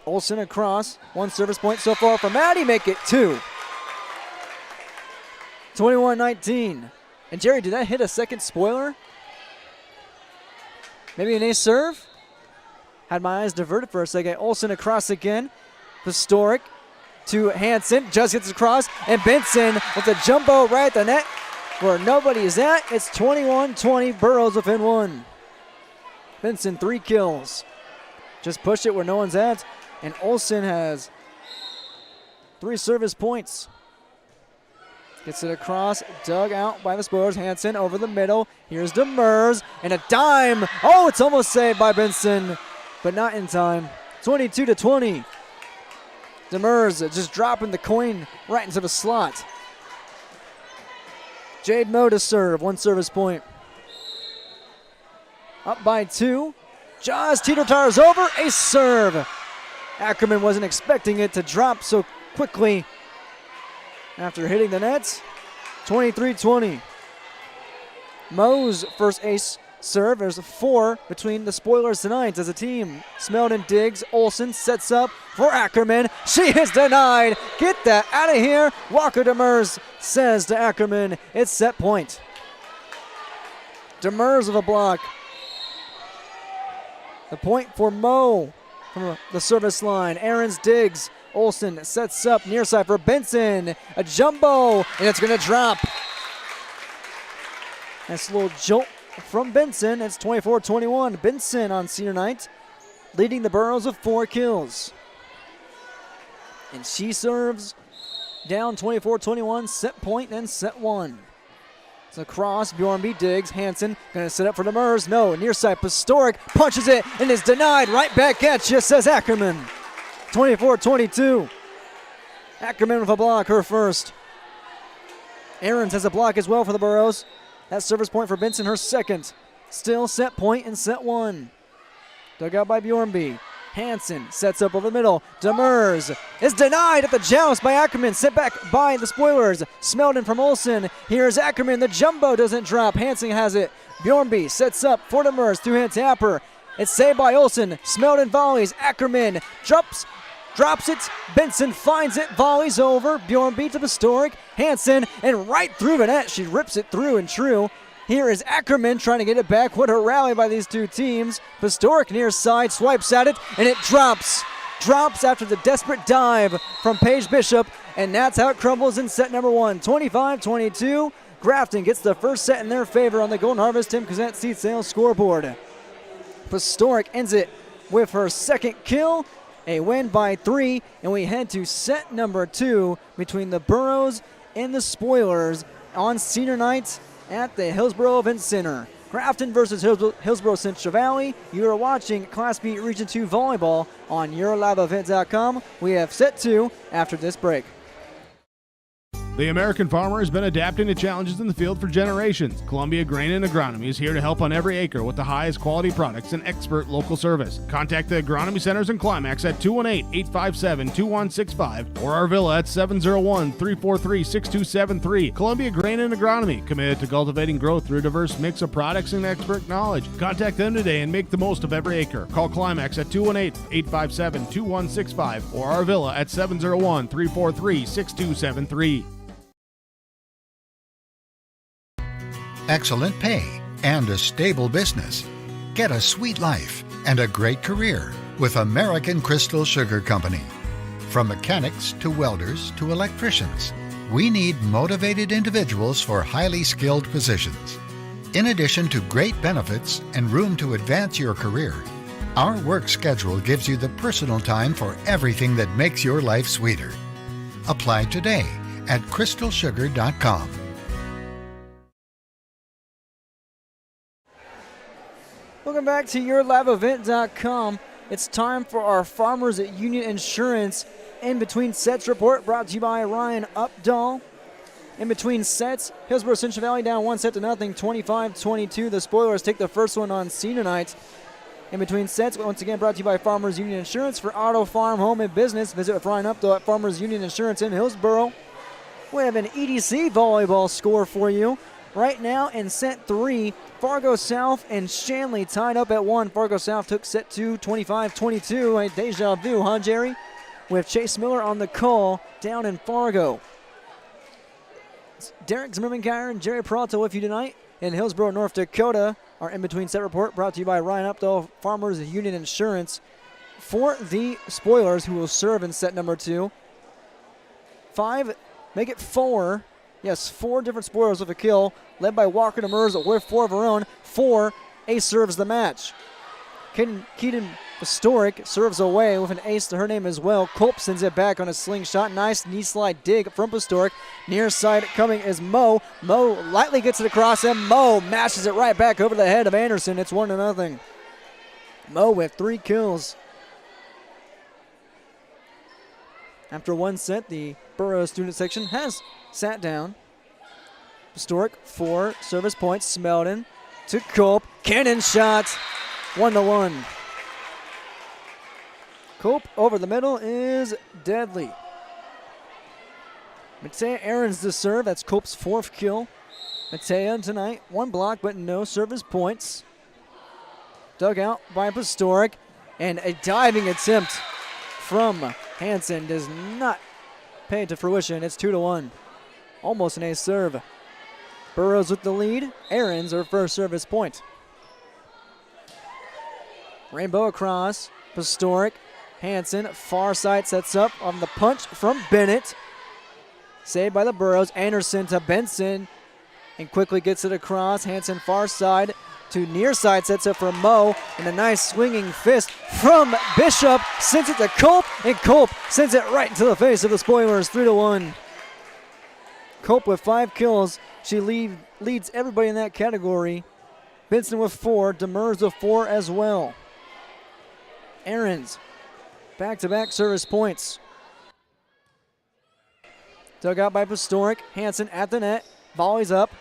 Olsen across. 1 service point so far for Maddie. Make it 2. 21-19. And Jerry, did that hit a second spoiler? Maybe an ace serve? Had my eyes diverted for a second. Olsen across again. Pastoric to Hansen, just gets across, and Benson with a jumbo right at the net where nobody is at. It's 21-20, Burros within 1. Benson 3 kills. Just push it where no one's at, and Olsen has 3 service points. Gets it across, dug out by the Spoilers. Hansen over the middle. Here's Demers, and a dime. Oh, it's almost saved by Benson, but not in time. 22-20. Demers just dropping the coin right into the slot. Jade Moe to serve, 1 service point. Up by 2. Just teeter-totters over, a serve. Ackerman wasn't expecting it to drop so quickly after hitting the nets. 23-20. Moe's first ace serve. There's 4 between the spoilers tonight as a team. Smeldon digs. Olsen sets up for Ackerman. She is denied. Get that out of here. Walker Demers says to Ackerman, it's set point. Demers with a block. The point for Moe from the service line. Aarons digs. Olsen sets up near side for Benson. A jumbo, and it's going to drop. Nice little jolt from Benson. It's 24-21. Benson on senior night, leading the Burros with 4 kills. And she serves down 24-21, set point, and set 1. It's a cross. Bjornby digs. Hansen going to set up for Demers. No, near side. Pastoric punches it and is denied. Right back at you, says Ackerman. 24-22. Ackerman with a block, her first. Aarons has a block as well for the Burros. That service point for Benson, her second. Still set point and set 1. Dug out by Bjornby. Hansen sets up over the middle. Demers is denied at the joust by Ackerman. Sent back by the spoilers. Smeldon from Olsen. Here's Ackerman. The jumbo doesn't drop. Hansen has it. Bjornby sets up for Demers. Two-hand tapper. It's saved by Olsen. Smeldon volleys. Ackerman drops it. Benson finds it. Volleys over. Bjornby to Pastoric. Hansen, and right through the net. She rips it through and true. Here is Ackerman trying to get it back. What a rally by these two teams. Pastoric near side, swipes at it, and it drops. Drops after the desperate dive from Paige Bishop, and that's how it crumbles in set number 1. 25-22. Grafton gets the first set in their favor on the Golden Harvest Tim Kazant seat sales scoreboard. Pastoric ends it with her second kill. A win by 3, and we head to set number 2 between the Burros and the Spoilers on senior night at the Hillsborough Event Center. Grafton versus Hillsborough Central Valley. You are watching Class B Region 2 Volleyball on YourLiveEvent.com. We have set 2 after this break. The American farmer has been adapting to challenges in the field for generations. Columbia Grain and Agronomy is here to help on every acre with the highest quality products and expert local service. Contact the agronomy centers in Climax at 218-857-2165 or Arvilla at 701-343-6273. Columbia Grain and Agronomy, committed to cultivating growth through a diverse mix of products and expert knowledge. Contact them today and make the most of every acre. Call Climax at 218-857-2165 or Arvilla at 701-343-6273. Excellent pay and a stable business. Get a sweet life and a great career with American Crystal Sugar Company. From mechanics to welders to electricians, we need motivated individuals for highly skilled positions. In addition to great benefits and room to advance your career, our work schedule gives you the personal time for everything that makes your life sweeter. Apply today at crystalsugar.com. Welcome back to YourLiveEvent.com. It's time for our Farmers Union Insurance In Between Sets report, brought to you by Ryan Updahl. In between sets, Hillsborough Central Valley down 1-0, 25-22. The Spoilers take the first one on senior night. In between sets, once again brought to you by Farmers Union Insurance. For auto, farm, home, and business, visit with Ryan Updahl at Farmers Union Insurance in Hillsborough. We have an EDC volleyball score for you. Right now in set 3, Fargo South and Shanley tied up at 1. Fargo South took set 2, 25-22. A deja vu, huh, Jerry? With Chase Miller on the call down in Fargo. It's Derek Zimmerman-Kyer and Jerry Peralta with you tonight in Hillsborough, North Dakota. Our in-between set report brought to you by Ryan Updahl, Farmers Union Insurance. For the Spoilers, who will serve in set number 2. 5, make it 4. Yes, 4 different Spoilers with a kill, led by Walker Demers with 4 of her own. 4, ace serves the match. Keaton Pastoric serves away with an ace to her name as well. Culp sends it back on a slingshot. Nice knee slide dig from Pastoric. Near side coming is Moe. Moe lightly gets it across, and Moe mashes it right back over the head of Anderson. It's 1-0. Moe with 3 kills. After one set, the Burro student section has sat down. Pastoric, 4 service points. Smeldon to Culp. Cannon shot. 1-1. Culp over the middle is deadly. Matea Aarons to serve. That's Culp's 4th kill. Matea tonight, 1 block but no service points. Dug out by Pastoric. And a diving attempt from Hansen does not pay to fruition. It's 2-1. Almost an ace serve. Burrows with the lead. Aaron's her first service point. Rainbow across. Pastoric. Hansen. Far side sets up on the punch from Bennett. Saved by the Burrows. Anderson to Benson. And quickly gets it across. Hansen far side to near side, sets up for Moe, and a nice swinging fist from Bishop, sends it to Culp, and Culp sends it right into the face of the Spoilers, 3-1. Culp with 5 kills. She leads everybody in that category. Benson with 4, Demers with 4 as well. Aarons, back-to-back service points. Dug out by Pastoric, Hansen at the net, volleys up.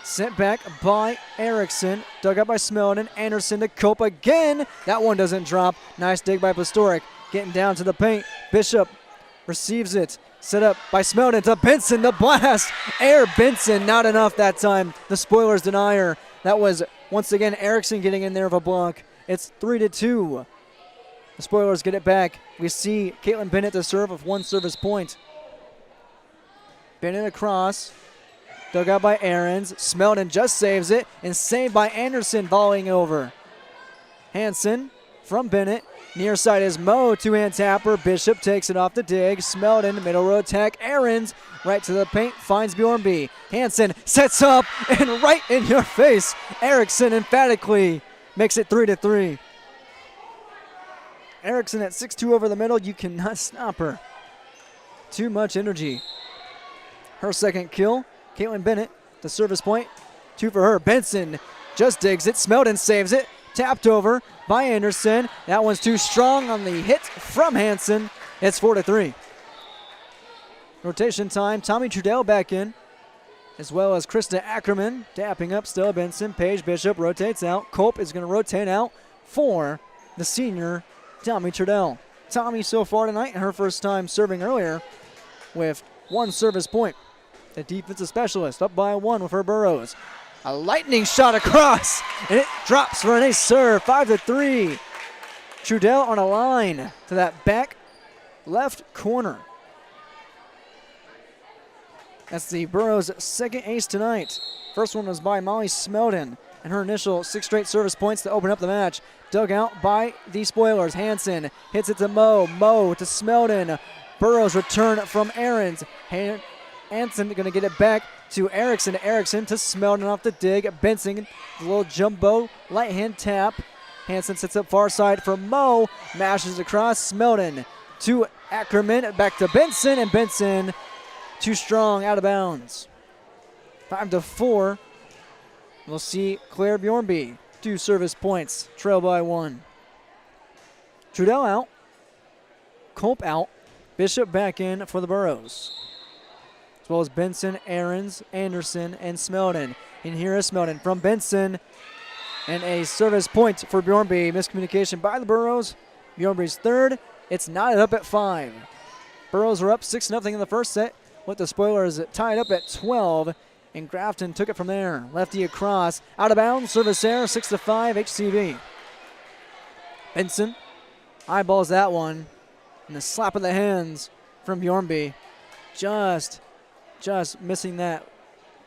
Sent back by Erickson. Dug up by Smeldon. Anderson to Cope again. That one doesn't drop. Nice dig by Pastoric. Getting down to the paint. Bishop receives it. Set up by Smeldon to Benson. The blast. Air Benson. Not enough that time. The Spoilers deny her. That was, once again, Erickson getting in there with a block. It's 3-2. The Spoilers get it back. We see Caitlin Bennett to serve with 1 service point. Bennett across. Dug out by Aarons. Smeldon just saves it, and saved by Anderson volleying over. Hansen from Bennett. Near side is Moe, 2-hand tapper. Bishop takes it off the dig. Smeldon, middle row attack. Aarons right to the paint, finds Bjornby. Hansen sets up, and right in your face. Erickson emphatically makes it 3-3. Erickson at 6'2" over the middle. You cannot stop her. Too much energy. Her second kill. Caitlin Bennett, the service point. 2 for her. Benson just digs it. Smeldon saves it. Tapped over by Anderson. That one's too strong on the hit from Hansen. It's 4-3. Rotation time. Tommy Trudell back in, as well as Krista Ackerman tapping up Stella Benson. Paige Bishop rotates out. Culp is going to rotate out for the senior Tommy Trudell. Tommy so far tonight, her first time serving earlier, with 1 service point. The defensive specialist up by 1 with her Burrows. A lightning shot across, and it drops for an ace serve, 5-3. Trudell on a line to that back left corner. That's the Burrows' second ace tonight. First one was by Molly Smeldon, and her initial 6 straight service points to open up the match. Dug out by the Spoilers. Hansen hits it to Moe. Moe to Smeldon. Burrows return from Aarons. Hansen going to get it back to Erickson. Erickson to Smeldon off the dig. Benson, the little jumbo light hand tap. Hansen sits up far side for Moe. Mashes across. Smeldon to Ackerman. Back to Benson. And Benson too strong, out of bounds. 5-4. We'll see Claire Bjornby. 2 service points. Trail by 1. Trudell out. Culp out. Bishop back in for the Burrows, as well as Benson, Aarons, Anderson, and Smeldon. And here is Smeldon from Benson. And a service point for Bjornby. Miscommunication by the Burrows. Bjornby's third. It's knotted up at 5. Burrows were up 6-0 in the first set, with the Spoilers tied up at 12. And Grafton took it from there. Lefty across. Out of bounds. Service error. 6-5 HCV. Benson eyeballs that one. And a slap of the hands from Bjornby. Just missing that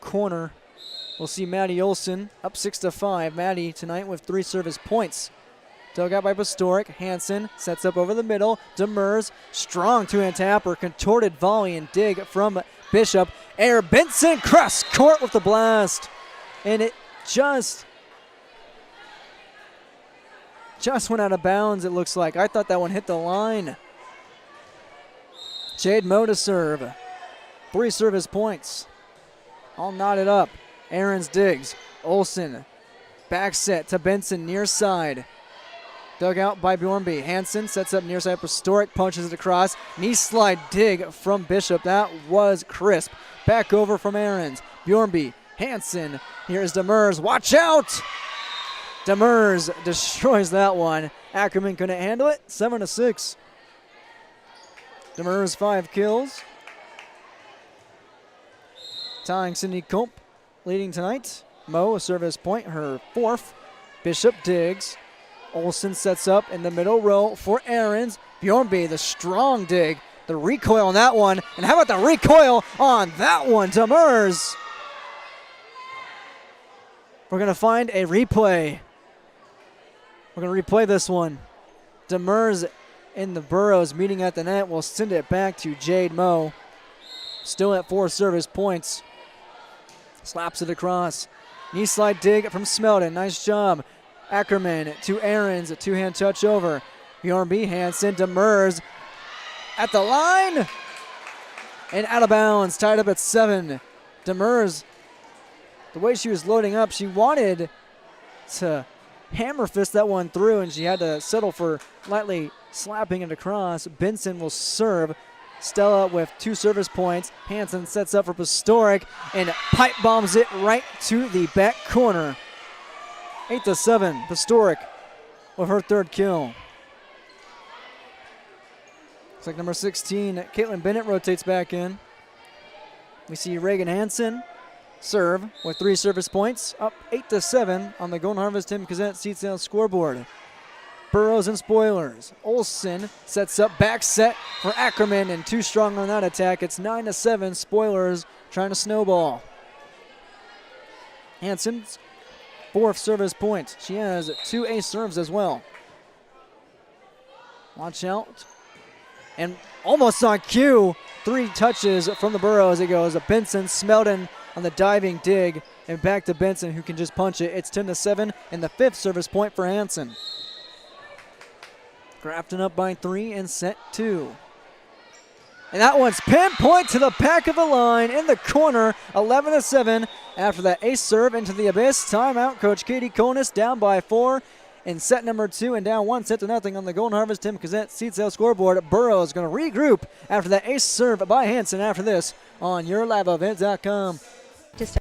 corner. We'll see Maddie Olsen up 6-5. Maddie tonight with 3 service points. Dug out by Pastoric. Hansen sets up over the middle. Demers, strong 2-hand tapper. Contorted volley and dig from Bishop. Air Benson cross court with the blast. And it just went out of bounds, it looks like. I thought that one hit the line. Jade Moe to serve. 3 service points. All knotted up. Aarons digs. Olsen. Back set to Benson near side. Dug out by Bjornby. Hansen sets up near side. Pastoric punches it across. Knee slide dig from Bishop. That was crisp. Back over from Aarons. Bjornby. Hansen. Here's Demers. Watch out! Demers destroys that one. Ackerman couldn't handle it. 7-6. Demers 5 kills. Tying Cindy Culp leading tonight. Moe a service point, her 4th. Bishop digs. Olsen sets up in the middle row for Ahrens. Bjornby, the strong dig. The recoil on that one. And how about the recoil on that one? Demers. We're going to find a replay. We're going to replay this one. Demers in the Burrows meeting at the net. We'll send it back to Jade Moe. Still at 4 service points. Slaps it across. Knee slide dig from Smelton. Nice job. Ackerman to Ahrens. A two-hand touch over. Bjornby, Hansen, Demers at the line. And out of bounds. Tied up at 7. Demers, the way she was loading up, she wanted to hammer fist that one through, and she had to settle for lightly slapping it across. Benson will serve. Stella with 2 service points. Hansen sets up for Pastoric and pipe bombs it right to the back corner. 8-7, Pastoric with her 3rd kill. Looks like number 16, Caitlin Bennett rotates back in. We see Reagan Hansen serve with 3 service points, up 8-7 on the Golden Harvest Tim Kazette seat sale scoreboard. Burrows and Spoilers. Olsen sets up back set for Ackerman, and too strong on that attack. It's 9-7. Spoilers trying to snowball. Hansen's 4th service point. She has 2 ace serves as well. Watch out. And almost on cue, 3 touches from the Burrows. It goes Benson, Smelton on the diving dig, and back to Benson, who can just punch it. It's 10-7, and the 5th service point for Hansen. Grafton up by 3 in set 2. And that one's pinpoint to the back of the line in the corner, 11-7. After that ace serve into the abyss. Timeout, Coach Katie Konis down by 4 in set number 2 and down 1-0 on the Golden Harvest Tim Kazette seat sale scoreboard. Burrows going to regroup after that ace serve by Hansen after this on YourLiveEvent.com. To start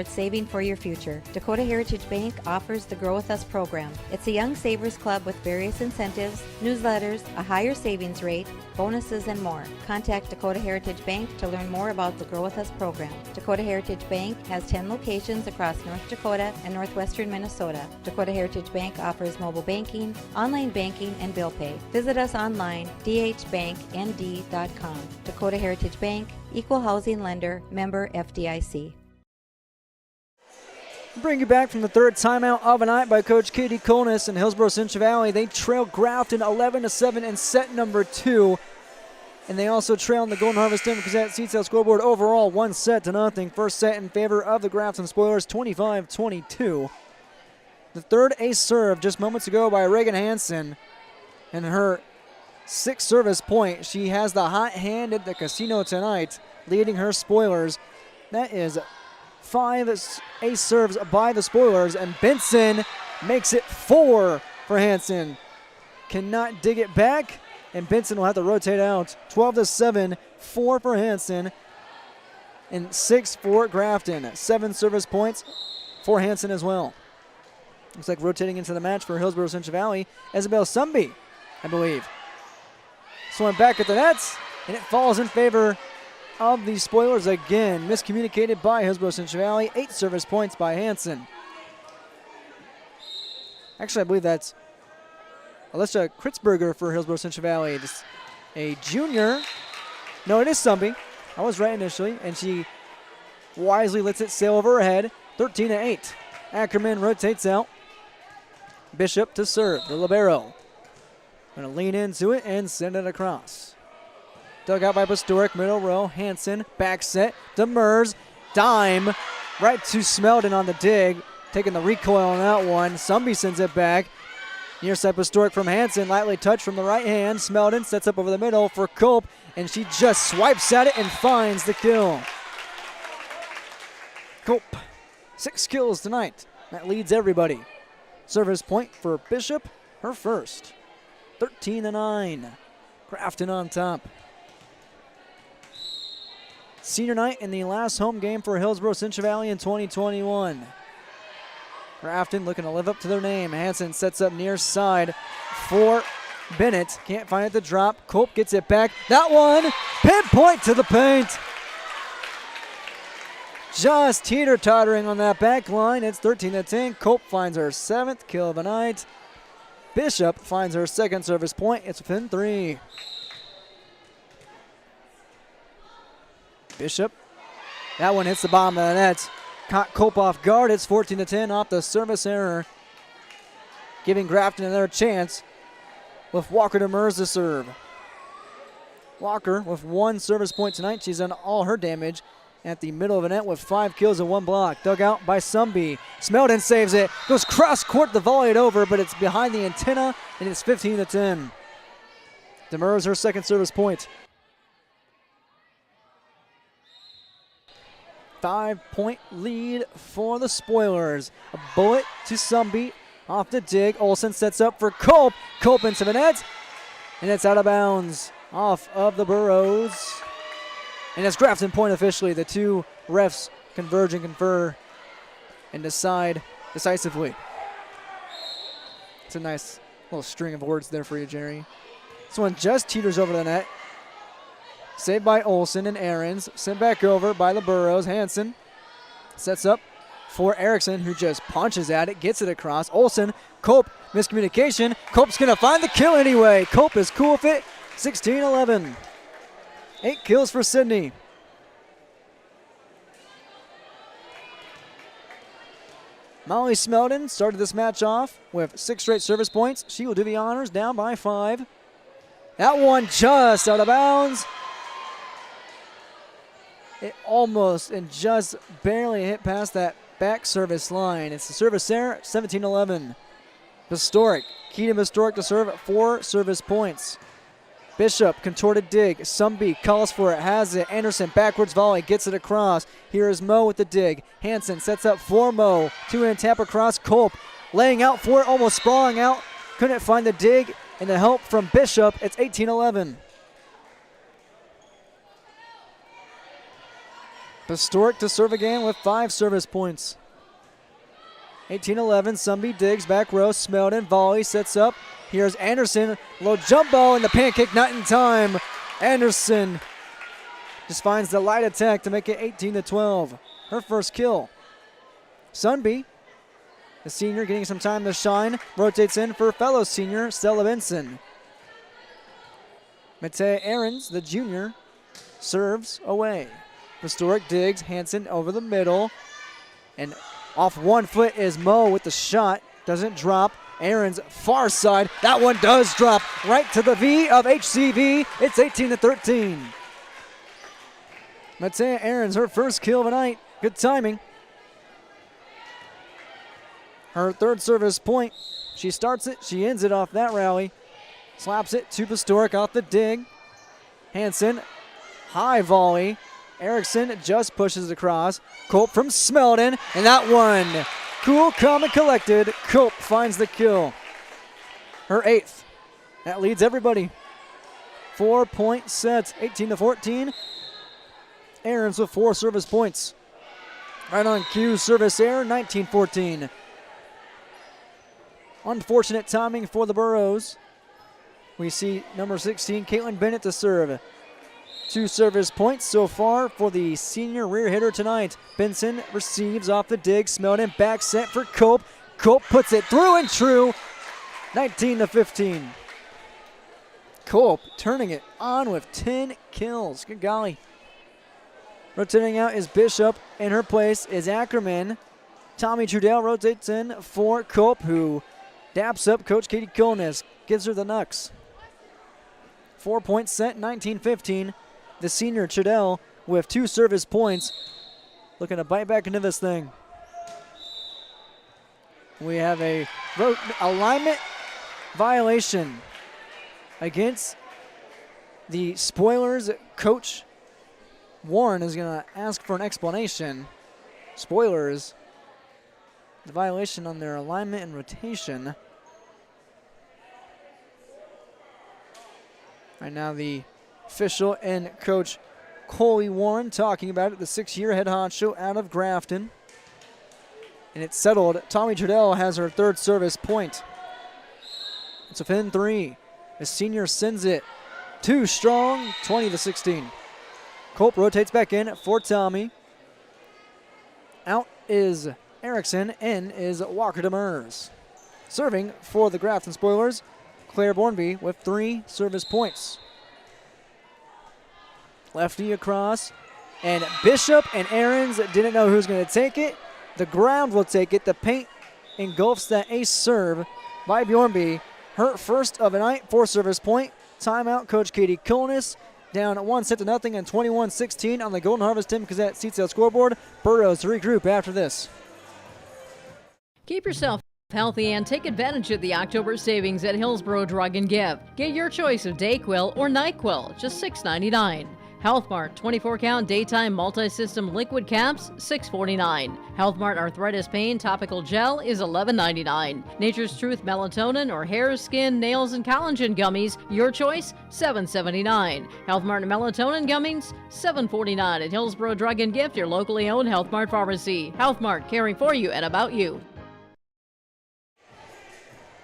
saving for your future, Dakota Heritage Bank offers the Grow With Us program. It's a young savers club with various incentives, newsletters, a higher savings rate, bonuses, and more. Contact Dakota Heritage Bank to learn more about the Grow With Us program. Dakota Heritage Bank has 10 locations across North Dakota and northwestern Minnesota. Dakota Heritage Bank offers mobile banking, online banking, and bill pay. Visit us online, dhbanknd.com. Dakota Heritage Bank, Equal Housing Lender, member FDIC. Bring you back from the 3rd timeout of the night by Coach Katie Konis and Hillsborough Central Valley. They trail Grafton 11-7 in set number 2. And they also trail in the Golden Harvest Tim Kazette seat sale scoreboard overall 1-0. First set in favor of the Grafton Spoilers, 25-22. The 3rd ace serve just moments ago by Reagan Hansen. And her 6th service point. She has the hot hand at the casino tonight, leading her Spoilers. That is 5 ace serves by the Spoilers, and Benson makes it 4 for Hansen. Cannot dig it back, and Benson will have to rotate out. 12-7, 4 for Hansen, and 6 for Grafton. 7 service points for Hansen as well. Looks like rotating into the match for Hillsborough Central Valley, Isabel Sumby, I believe. Swung back at the nets, and it falls in favor of the Spoilers again. Miscommunicated by Hillsborough Central Valley. 8 service points by Hansen. Actually, I believe that's Alyssa Kritzberger for Hillsborough Central Valley. This, a junior. No, it is Sumby. I was right initially, and she wisely lets it sail over her head. 13-8. Ackerman rotates out. Bishop to serve, the libero. Going to lean into it and send it across. Dug out by Pastoric, middle row. Hansen, back set. Demers, dime, right to Smelton on the dig. Taking the recoil on that one. Sumby sends it back. Near side Pastoric from Hansen, lightly touched from the right hand. Smelton sets up over the middle for Cope, and she just swipes at it and finds the kill. Cope, 6 kills tonight. That leads everybody. Service point for Bishop, her first. 13-9. Grafton on top. Senior night in the last home game for Hillsborough Central Valley in 2021. Grafton looking to live up to their name. Hansen sets up near side for Bennett. Can't find it to drop. Cope gets it back. That one, pinpoint to the paint. Just teeter-tottering on that back line. It's 13-10. Cope finds her 7th kill of the night. Bishop finds her second service point. It's within 3. Bishop. That one hits the bottom of the net. Caught Cope off guard. It's 14-10 off the service error. Giving Grafton another chance with Walker Demers to serve. Walker with 1 service point tonight. She's done all her damage at the middle of the net with 5 kills and 1 block. Dug out by Sumby. Smeldon saves it. Goes cross court to volley it over, but it's behind the antenna, and it's 15-10. Demers her second service point. 5-point lead for the Spoilers. A bullet to Sumby off the dig. Olsen sets up for Cope. Cope into the net, and it's out of bounds off of the Burrows. And it's Grafton point officially. The two refs converge and confer and decide decisively. It's a nice little string of words there for you, Jerry. This one just teeters over the net. Saved by Olsen and Ahrens. Sent back over by the Burrows. Hansen sets up for Erickson, who just punches at it, gets it across. Olsen, Cope, miscommunication. Cope's going to find the kill anyway. Cope is cool with it. 16-11. 8 kills for Sydney. Molly Smeldon started this match off with 6 straight service points. She will do the honors, down by 5. That one just out of bounds. It almost and just barely hit past that back service line. It's the service error, 17-11. Historic. Keaton Historic to serve 4 service points. Bishop, contorted dig. Sumby calls for it, has it. Anderson, backwards volley, gets it across. Here is Mo with the dig. Hansen sets up for Mo. 2-hand tap across. Culp laying out for it, almost sprawling out. Couldn't find the dig and the help from Bishop. It's 18-11. Historic to serve again with 5 service points. 18-11, Sumby digs, back row, Smeldon, volley, sets up. Here's Anderson, low jump ball, and the pancake not in time. Anderson just finds the light attack to make it 18-12. Her first kill. Sumby, the senior, getting some time to shine, rotates in for fellow senior, Stella Benson. Matei Ahrens, the junior, serves away. Historic digs, Hansen over the middle, and off one foot is Mo with the shot. Doesn't drop. Aaron's far side. That one does drop right to the V of HCV. It's 18-13. Matea Aaron's her first kill of the night. Good timing. Her third service point. She starts it. She ends it off that rally. Slaps it to Historic off the dig. Hansen, high volley. Erickson just pushes across. Cope from Smeldon, and that one, cool, calm, and collected. Cope finds the kill. Her 8th. That leads everybody. 4-point sets, 18-14. Ahrens with 4 service points. Right on cue, service error, 19-14. Unfortunate timing for the Burrows. We see number 16, Caitlin Bennett to serve. 2 service points so far for the senior rear hitter tonight. Benson receives off the dig. Smeldon back set for Cope. Cope puts it through and true. 19-15. Cope turning it on with 10 kills. Good golly. Rotating out is Bishop. In her place is Ackerman. Tommy Trudell rotates in for Cope, who daps up Coach Katie Kolnes. Gives her the knucks. 4-point set, 19-15. The senior Trudell with 2 service points. Looking to bite back into this thing. We have a alignment violation against the Spoilers. Coach Warren is going to ask for an explanation. Spoilers, the violation on their alignment and rotation. Right now the official and Coach Coley Warren talking about it, the 6-year head honcho out of Grafton. And it's settled. Tommy Trudell has her 3rd service point. It's within 3. The senior sends it too strong, 20-16. Cope rotates back in for Tommy. Out is Erickson, in is Walker Demers. Serving for the Grafton Spoilers, Claire Bornby with 3 service points. Lefty across, and Bishop and Aarons didn't know who was going to take it. The ground will take it. The paint engulfs that ace serve by Bjornby. Her first of the night, 4 service point. Timeout, Coach Katie Colnis. Down 1-0 and 21-16 on the Golden Harvest Tim Gazette seat sale scoreboard. Burrows to regroup after this. Keep yourself healthy and take advantage of the October savings at Hillsborough Drug and Give. Get your choice of Dayquil or NyQuil, just $6.99. Health Mart 24-count daytime multi-system liquid caps, $6.49. Health Mart arthritis pain topical gel is $11.99. Nature's Truth melatonin or hair, skin, nails, and collagen gummies, your choice, $7.79. Health Mart melatonin gummies, $7.49 at Hillsborough Drug and Gift, your locally owned Health Mart pharmacy. Health Mart, caring for you and about you.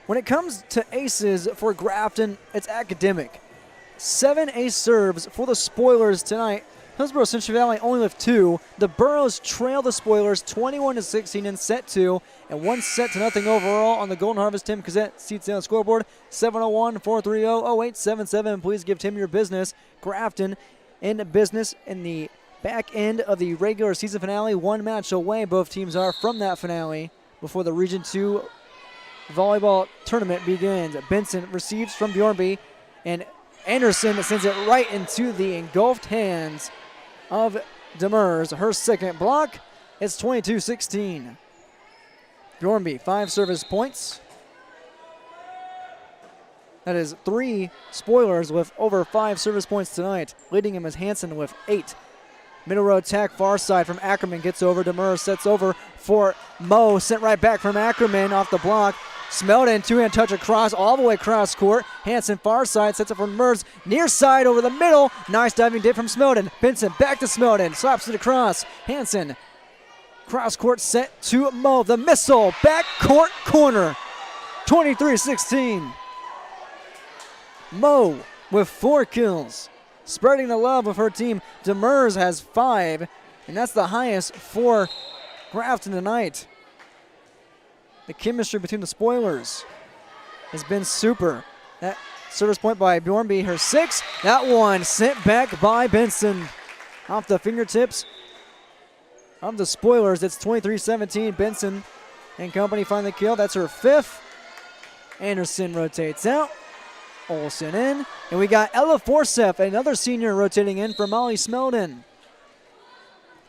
When it comes to aces for Grafton, it's academic. 7 ace serves for the Spoilers tonight. Hillsborough Central Valley only with 2. The Burros trail the Spoilers 21-16 in set 2, and 1-0 overall on the Golden Harvest Tim Gazette seat sale scoreboard. 701-430-0877. Please give Tim your business. Grafton in business in the back end of the regular season finale. 1 match away, both teams are from that finale before the Region 2 volleyball tournament begins. Benson receives from Bjornby, and Anderson sends it right into the engulfed hands of Demers. Her second block. It's 22-16. Bjornby, 5 service points. That is 3 Spoilers with over 5 service points tonight. Leading him is Hansen with 8. Middle row attack, far side from Ackerman gets over. Demers sets over for Moe. Sent right back from Ackerman off the block. Smeldon, 2-hand touch across, all the way across court. Hansen far side, sets it from Demers. Near side over the middle. Nice diving dip from Smeldon. Benson back to Smeldon, slaps it across. Hansen, cross court set to Moe. The missile, back court corner. 23-16. Moe with 4 kills. Spreading the love of her team. Demers has 5, and that's the highest for Grafton tonight. The chemistry between the Spoilers has been super. That service point by Bjornby, her 6. That one sent back by Benson. Off the fingertips of the Spoilers. It's 23-17. Benson and company find the kill. That's her 5th. Anderson rotates out. Olsen in. And we got Ella Forseth, another senior, rotating in for Molly Smeldon.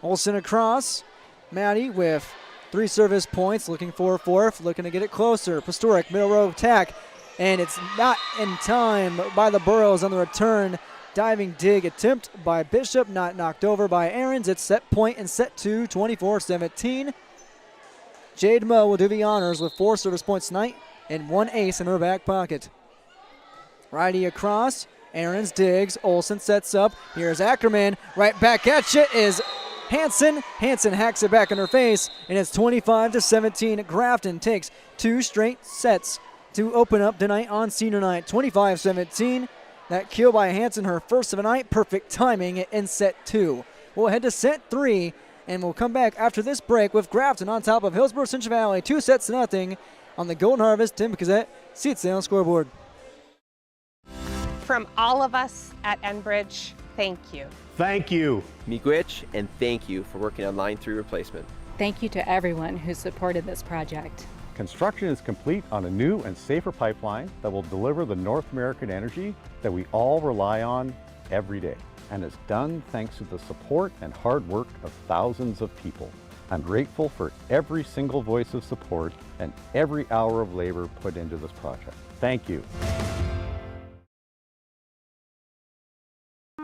Olsen across. Maddie with 3 service points, looking for a 4th, looking to get it closer. Pastoric, middle row attack, and it's not in time by the Burros on the return. Diving dig attempt by Bishop, not knocked over by Aarons. It's set point and set 2, 24-17. Jade Moe will do the honors with 4 service points tonight and 1 ace in her back pocket. Righty across, Aarons digs, Olsen sets up. Here's Ackerman, right back at you is Hansen. Hansen hacks it back in her face, and it's 25-17. Grafton takes 2 straight sets to open up tonight on senior night. 25-17. That kill by Hansen, her first of the night. Perfect timing in set 2. We'll head to set 3, and we'll come back after this break with Grafton on top of Hillsborough Central Valley. 2-0 on the Golden Harvest Tim Gazette seat sale scoreboard. From all of us at Enbridge, thank you. Thank you. Miigwech, and thank you for working on Line 3 replacement. Thank you to everyone who supported this project. Construction is complete on a new and safer pipeline that will deliver the North American energy that we all rely on every day. And it's done thanks to the support and hard work of thousands of people. I'm grateful for every single voice of support and every hour of labor put into this project. Thank you.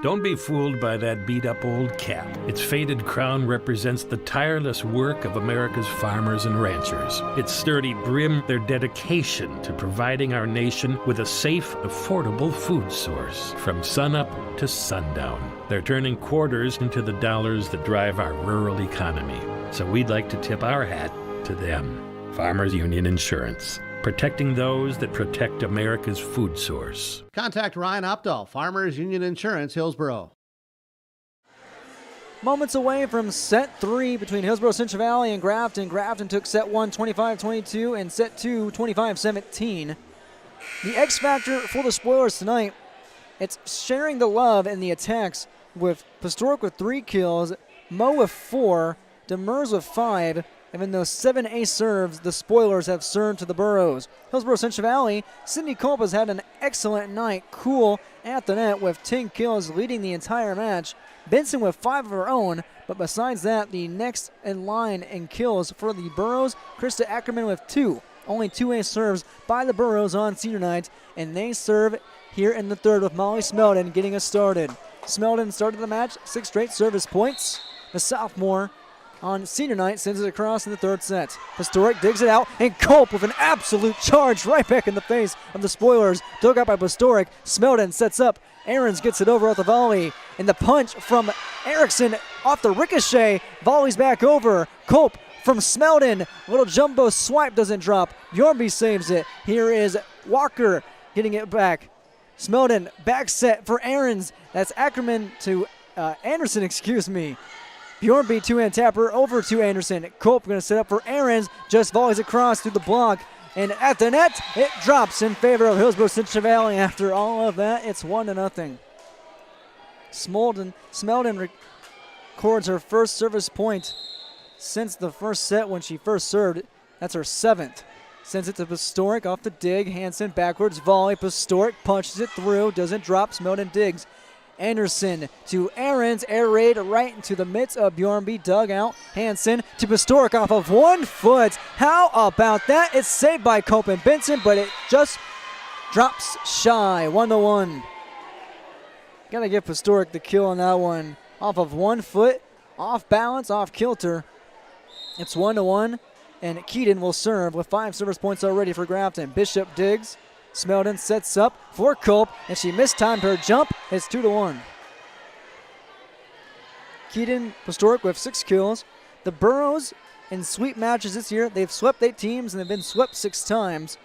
Don't be fooled by that beat-up old cap. Its faded crown represents the tireless work of America's farmers and ranchers. Its sturdy brim, their dedication to providing our nation with a safe, affordable food source from sunup to sundown. They're turning quarters into the dollars that drive our rural economy. So we'd like to tip our hat to them. Farmers Union Insurance. Protecting those that protect America's food source. Contact Ryan Opdahl, Farmers Union Insurance, Hillsborough. moments away from set 3 between Hillsborough Central Valley and Grafton. Grafton took set 1 25-22 and set 2 25-17. The X factor for the Spoilers tonight, it's sharing the love in the attacks with Pastoric with 3 kills, Mo with 4, Demers with 5, and in those 7 ace serves, the Spoilers have served to the Burros. Hillsborough Central Valley, Sydney Culp has had an excellent night, cool at the net with 10 kills leading the entire match. Benson with 5 of her own, but besides that, the next in line in kills for the Burros, Krista Ackerman with 2. Only 2 ace serves by the Burros on senior night, and they serve here in the third with Molly Smeldon getting us started. Smeldon started the match, 6 straight service points. The sophomore on senior night sends it across in the third set. Pastoric digs it out, and Culp with an absolute charge right back in the face of the Spoilers. Dug out by Pastoric. Smeldon sets up. Ahrens gets it over at the volley, and the punch from Erickson off the ricochet. Volleys back over. Culp from Smeldon. Little jumbo swipe doesn't drop. Bjornby saves it. Here is Walker getting it back. Smeldon back set for Ahrens. That's Ackerman to Anderson, excuse me. Bjornby two-hand tapper over to Anderson. Culp going to set up for Ahrens. Just volleys across through the block. And at the net, it drops in favor of Hillsborough Central Valley. After all of that, it's 1-0. Smeldon records her first service point since the first set when she first served. That's her 7th. Sends it to Pastoric off the dig. Hansen backwards volley. Pastoric punches it through. Doesn't drop. Smeldon digs. Anderson to Ahrens, air raid right into the midst of Bjornby, dug out. Hansen to Pastoric off of 1 foot. How about that? It's saved by Culp and Benson, but it just drops shy. 1-1. Gotta give Pastoric the kill on that one. Off of 1 foot, off balance, off kilter. It's 1-1, and Keaton will serve with 5 service points already for Grafton. Bishop digs. Smeldon sets up for Culp, and she mistimed her jump. It's 2-1. Keaton Pastoric with 6 kills. The Burros in sweep matches this year, they've swept 8 teams and they've been swept 6 times.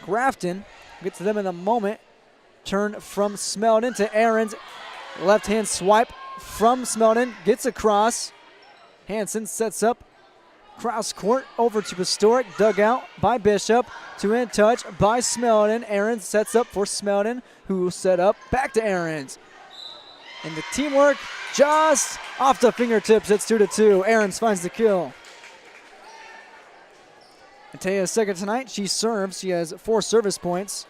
Grafton, we'll get to them in a moment. Turn from Smeldon to Ahrens. Left-hand swipe from Smeldon, gets across. Hansen sets up. Cross court over to Pastoric, dug out by Bishop. Two-hand touch by Smeldon. Ahrens sets up for Smeldon, who set up back to Ahrens. And the teamwork just off the fingertips. It's 2-2. Ahrens finds the kill. Matea's second tonight. She serves. She has 4 service points.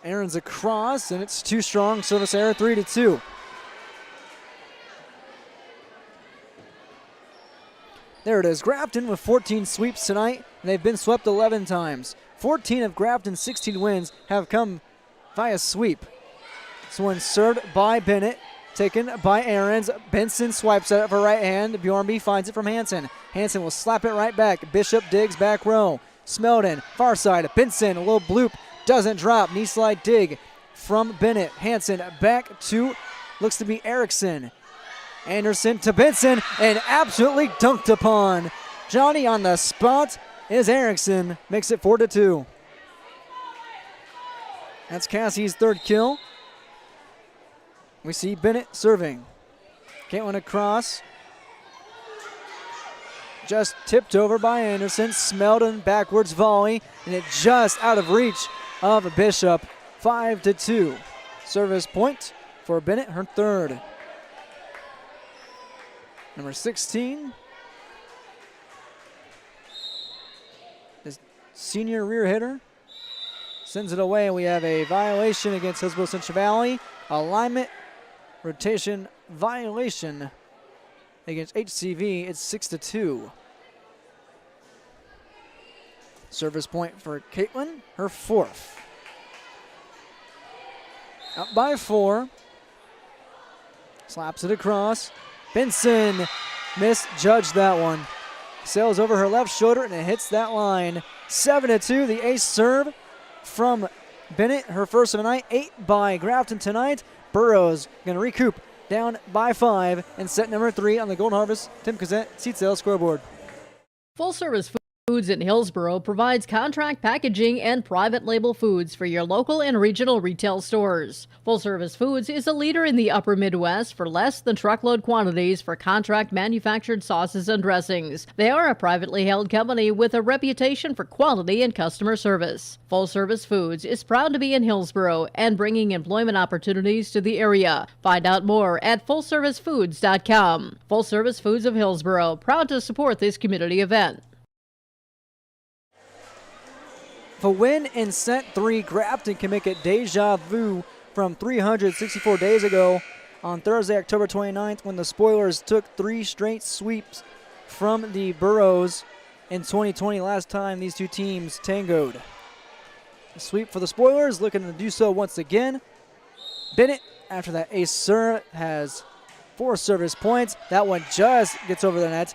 Ahrens across, and it's too strong. Service error, 3-2. There it is. Grafton with 14 sweeps tonight, and they've been swept 11 times. 14 of Grafton's 16 wins have come via sweep. This one served by Bennett, taken by Ahrens. Benson swipes at it for right hand. Bjornby finds it from Hansen. Hansen will slap it right back. Bishop digs back row. Smeldon, far side. Benson, a little bloop, doesn't drop. Knee slide dig from Bennett. Hansen back to, looks to be Erickson. Anderson to Benson, and absolutely dunked upon. Johnny on the spot is Erickson. Makes it 4-2. That's Cassie's 3rd kill. We see Bennett serving. Caitlin across. Just tipped over by Anderson. Smeldon backwards volley, and it just out of reach of Bishop. 5-2. Service point for Bennett, her 3rd. Number 16. This senior rear hitter sends it away. We have a violation against Hillsborough Central Valley. Alignment rotation violation against HCV. It's 6-2. Service point for Caitlin, her 4th. Up by 4. Slaps it across. Benson misjudged that one. Sails over her left shoulder and it hits that line. 7-2, the ace serve from Bennett, her first of the night. 8 by Grafton tonight. Burros going to recoup down by 5 and set number 3 on the Golden Harvest Tim Cassette seat sale scoreboard. Full service food Foods in Hillsborough provides contract packaging and private label foods for your local and regional retail stores. Full Service Foods is a leader in the upper Midwest for less than truckload quantities for contract manufactured sauces and dressings. They are a privately held company with a reputation for quality and customer service. Full Service Foods is proud to be in Hillsborough and bringing employment opportunities to the area. Find out more at fullservicefoods.com. Full Service Foods of Hillsborough, proud to support this community event. The win in set 3, Grafton can make it deja vu from 364 days ago on Thursday, October 29th, when the Spoilers took 3 straight sweeps from the Burros in 2020, last time these two teams tangoed. A sweep for the Spoilers, looking to do so once again. Bennett, after that ace serve, has 4 service points. That one just gets over the net.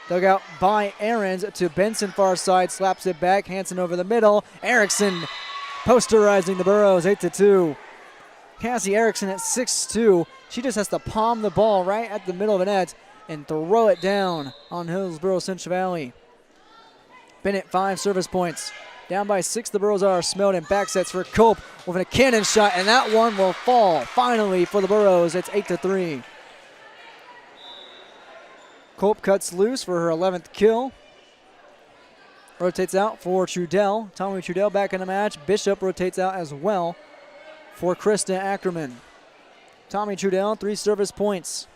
Dug out by Ahrens to Benson, far side, slaps it back. Hansen over the middle. Erickson posterizing the Burros, 8-2. Cassie Erickson at 6'2". She just has to palm the ball right at the middle of the net and throw it down on Hillsborough Central Valley. Bennett, 5 service points. Down by 6, the Burros are. Smelton back sets for Cope with a cannon shot, and that one will fall finally for the Burros. It's 8-3. Cope cuts loose for her 11th kill. Rotates out for Trudell. Tommy Trudell back in the match. Bishop rotates out as well for Krista Ackerman. Tommy Trudell, 3 service points.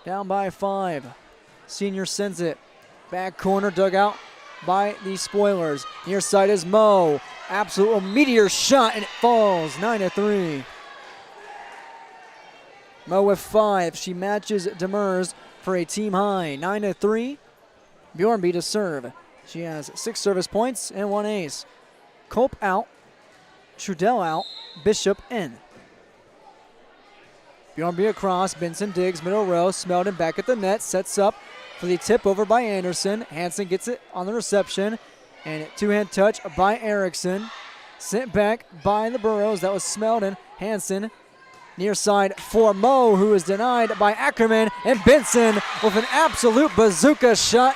Down by 5. Senior sends it. Back corner dug out by the Spoilers. Near side is Moe. Absolute meteor shot, and it falls, 9-3. Moe with 5. She matches Demers for a team high, 9-3. Bjornby to serve. She has 6 service points and 1 ace. Cope out. Trudell out. Bishop in. Bjornby across. Benson digs, middle row. Smelton back at the net. Sets up for the tip over by Anderson. Hansen gets it on the reception. And a 2-hand touch by Erickson. Sent back by the Burros. That was Smelton. Hansen near side for Moe, who is denied by Ackerman. And Benson with an absolute bazooka shot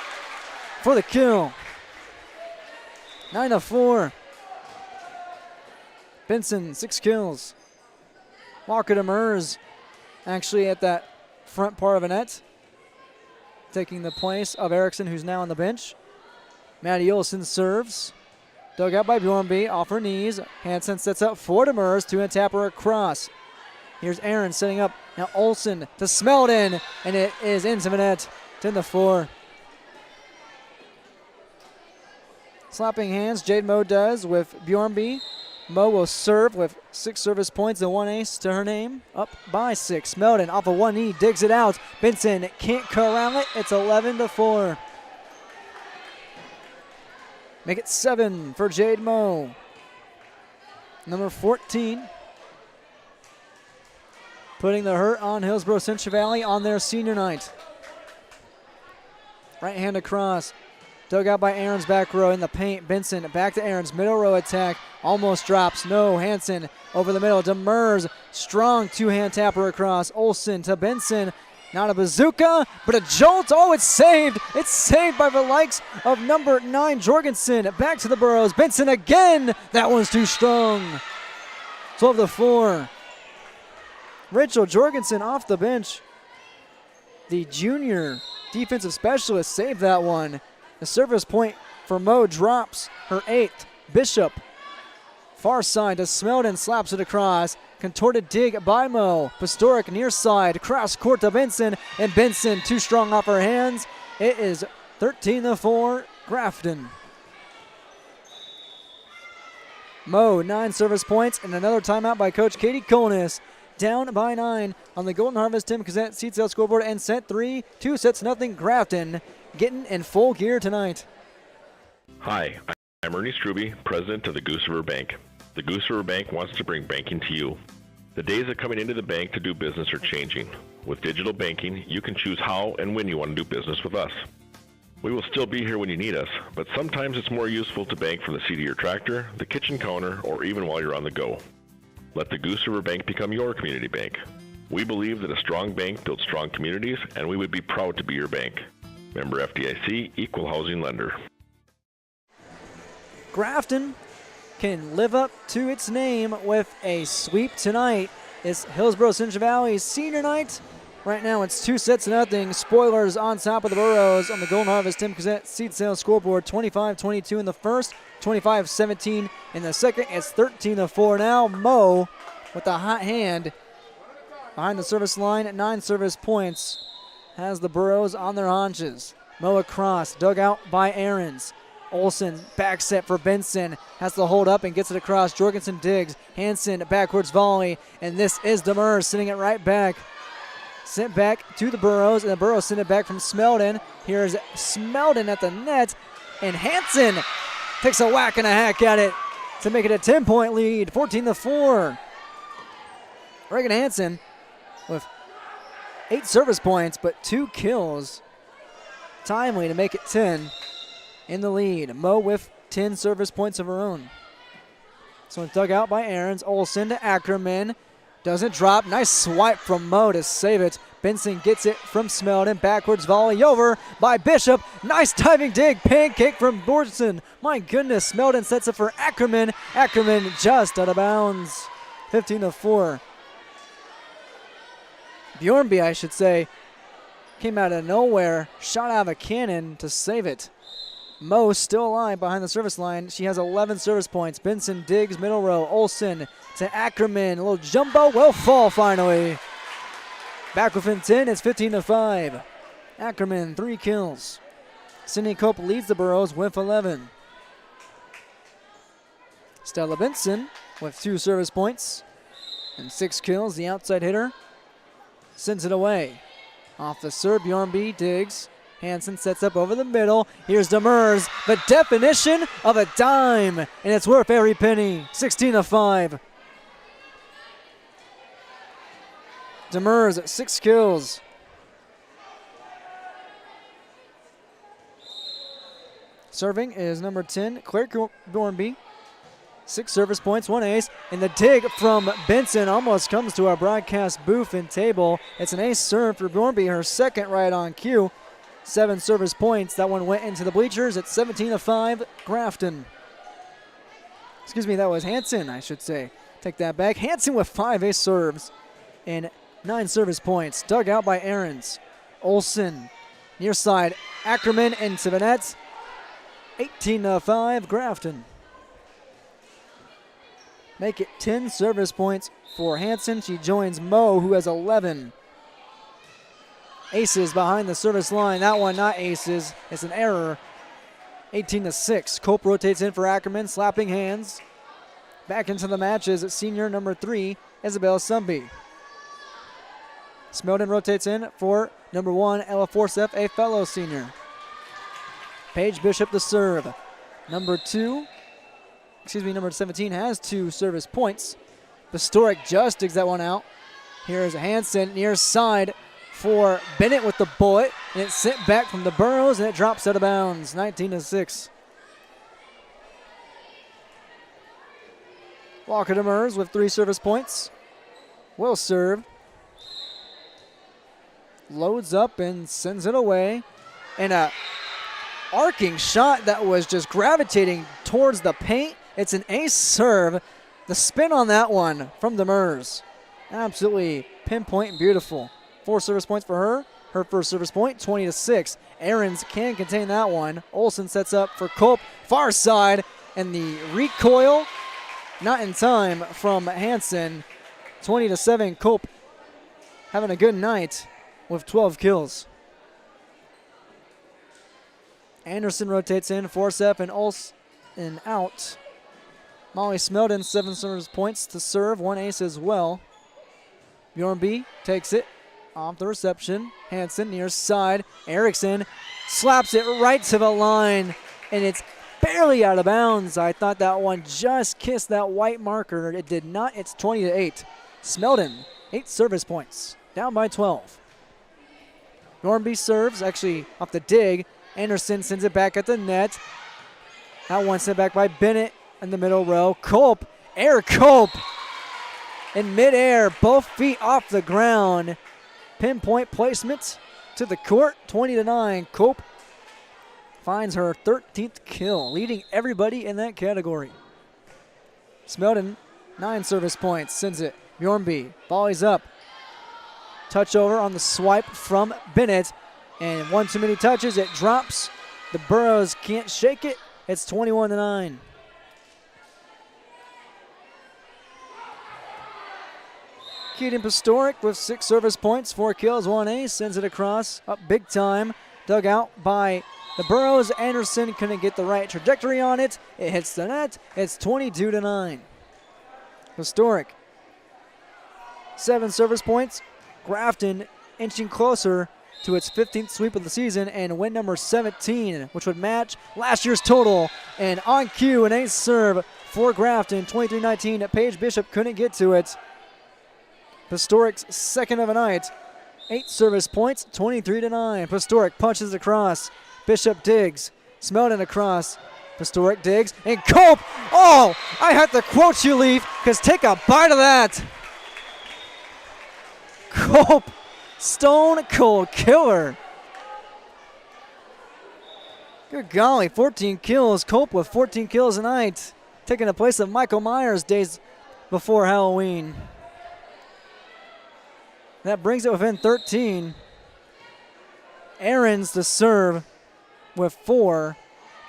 for the kill. 9-4. Benson, 6 kills. Walker Demers actually at that front part of the net, taking the place of Erickson, who's now on the bench. Maddie Olsen serves. Dug out by Bjornby, off her knees. Hansen sets up for Demers, 2-hand tapper across. Here's Aaron setting up. Now Olsen to Smelton, and it is into the net. 10-4. Slapping hands, Jade Moe does with Bjornby. Moe will serve with 6 service points and 1 ace to her name. Up by 6. Smelton off of 1 knee, digs it out. Benson can't corral it. It's 11-4. Make it 7 for Jade Moe. Number 14. Putting the hurt on Hillsborough Central Valley on their senior night. Right hand across. Dug out by Aaron's back row in the paint. Benson back to Aaron's middle row attack. Almost drops. No. Hansen over the middle. Demers. Strong 2-hand tapper across. Olsen to Benson. Not a bazooka, but a jolt. Oh, it's saved. It's saved by the likes of number 9, Jorgensen. Back to the Burros. Benson again. That one's too strong. 12-4. Rachel Jorgensen off the bench. The junior defensive specialist saved that one. The service point for Moe drops her 8th. Bishop, far side to Smelton, slaps it across. Contorted dig by Moe. Pastoric near side, cross court to Benson, and Benson too strong off her hands. It is 13-4 Grafton. Moe, 9 service points, and another timeout by Coach Katie Colness. Down by 9 on the Golden Harvest Tim Cassette Seatsail scoreboard, and set 3, 2-0 Grafton. Getting in full gear tonight. Hi, I'm Ernie Struby, president of the Goose River Bank. The Goose River Bank wants to bring banking to you. The days of coming into the bank to do business are changing. With digital banking, you can choose how and when you want to do business with us. We will still be here when you need us, but sometimes it's more useful to bank from the seat of your tractor, the kitchen counter, or even while you're on the go. Let the Goose River Bank become your community bank. We believe that a strong bank builds strong communities, and we would be proud to be your bank. Member FDIC, Equal Housing Lender. Grafton can live up to its name with a sweep tonight. It's Hillsborough Central Valley's senior night. Right now it's 2-0. Spoilers on top of the Burros on the Golden Harvest Tim Cassette seed sales scoreboard. 25-22 in the first, 25-17 in the second. It's 13-4 now. Mo with the hot hand behind the service line at 9 service points. Has the Burros on their haunches. Mo across, dug out by Ahrens. Olsen back set for Benson. Has to hold up and gets it across. Jorgensen digs. Hansen backwards volley. And this is Demers sending it right back. Sent back to the Burros, and the Burros send it back from Smeldon. Here's Smeldon at the net, and Hansen takes a whack and a hack at it to make it a 10-point lead, 14-4. Reagan Hansen with 8 service points, but 2 kills. Timely to make it 10 in the lead. Mo with 10 service points of her own. So it's dug out by Ahrens. Olsen to Ackerman. Doesn't drop. Nice swipe from Mo to save it. Benson gets it from Smeldon. Backwards volley over by Bishop. Nice diving dig. Pancake from Borson. My goodness. Smeldon sets it for Ackerman. Ackerman just out of bounds. 15-4. Bjornby, I should say, came out of nowhere. Shot out of a cannon to save it. Mo still alive behind the service line. She has 11 service points. Benson digs middle row. Olsen to Ackerman. A little jumbo will fall finally. Back within 10. It's 15-5. Ackerman, 3 kills. Sydney Cope leads the Burros with 11. Stella Benson with 2 service points and 6 kills. The outside hitter sends it away. Off the serve, Bjornby digs. Hansen sets up over the middle. Here's Demers, the definition of a dime, and it's worth every penny. 16-5. Demers, 6 kills. Serving is number 10, Claire Bjornby. 6 service points, 1 ace, and the dig from Benson almost comes to our broadcast booth and table. It's an ace serve for Bjornby, her second right on cue. 7 service points. That one went into the bleachers at 17-5, Grafton. Excuse me, that was Hansen, I should say. Take that back. Hansen with 5 ace serves and 9 service points. Dug out by Ahrens. Olsen, near side. Ackerman into the nets. 18-5, Grafton. Make it 10 service points for Hansen. She joins Mo, who has 11. Aces behind the service line. That one not aces. It's an error. 18-6. Cope rotates in for Ackerman. Slapping hands. Back into the match is senior number 3, Isabel Sumby. Smeldon rotates in for number 1, Ella Forsyth, a fellow senior. Paige Bishop to serve. Number 17 has 2 service points. Historic just digs that one out. Here's Hansen near side for Bennett with the bullet, and it's sent back from the Burros, and it drops out of bounds, 19-6. Walker Demers with 3 service points. Will serve. Loads up and sends it away. And a arcing shot that was just gravitating towards the paint. It's an ace serve. The spin on that one from Demers. Absolutely pinpoint and beautiful. 4 service points for her. Her first service point, 20-6. Ahrens can contain that one. Olsen sets up for Culp. Far side, and the recoil, not in time from Hansen. 20-7, Culp having a good night with 12 kills. Anderson rotates in, Forsyth and Olsen out. Molly Smeldon, 7 service points to serve, 1 ace as well. Bjornby takes it. Off the reception. Hansen near side. Erickson slaps it right to the line, and it's barely out of bounds. I thought that one just kissed that white marker. It did not. It's 20-8. Smeldon, 8 service points. Down by 12. Bjornby serves, actually off the dig. Anderson sends it back at the net. That one sent back by Bennett in the middle row. Culp, air Culp. In midair, both feet off the ground. Pinpoint placement to the court, 20-9. Cope finds her 13th kill, leading everybody in that category. Smelton, 9 service points, sends it. Bjornby, volleys up. Touch over on the swipe from Bennett. And one too many touches, it drops. The Burros can't shake it. It's 21-9. Keaton Pastoric with 6 service points, 4 kills, 1 ace, sends it across, up big time. Dug out by the Burros. Anderson couldn't get the right trajectory on it. It hits the net. It's 22-9. Pastoric, 7 service points. Grafton inching closer to its 15th sweep of the season and win number 17, which would match last year's total. And on cue, an ace serve for Grafton, 23-19. Paige Bishop couldn't get to it. Pastoric's second of the night. 8 service points, 23-9. Pastoric punches across. Bishop digs. Smelton across. Pastoric digs. And Cope! Oh! I have to quote you, Leaf, because take a bite of that. Cope, stone cold killer. Good golly, 14 kills. Cope with 14 kills tonight. Taking the place of Michael Myers days before Halloween. That brings it within 13. Aaron's the serve with 4.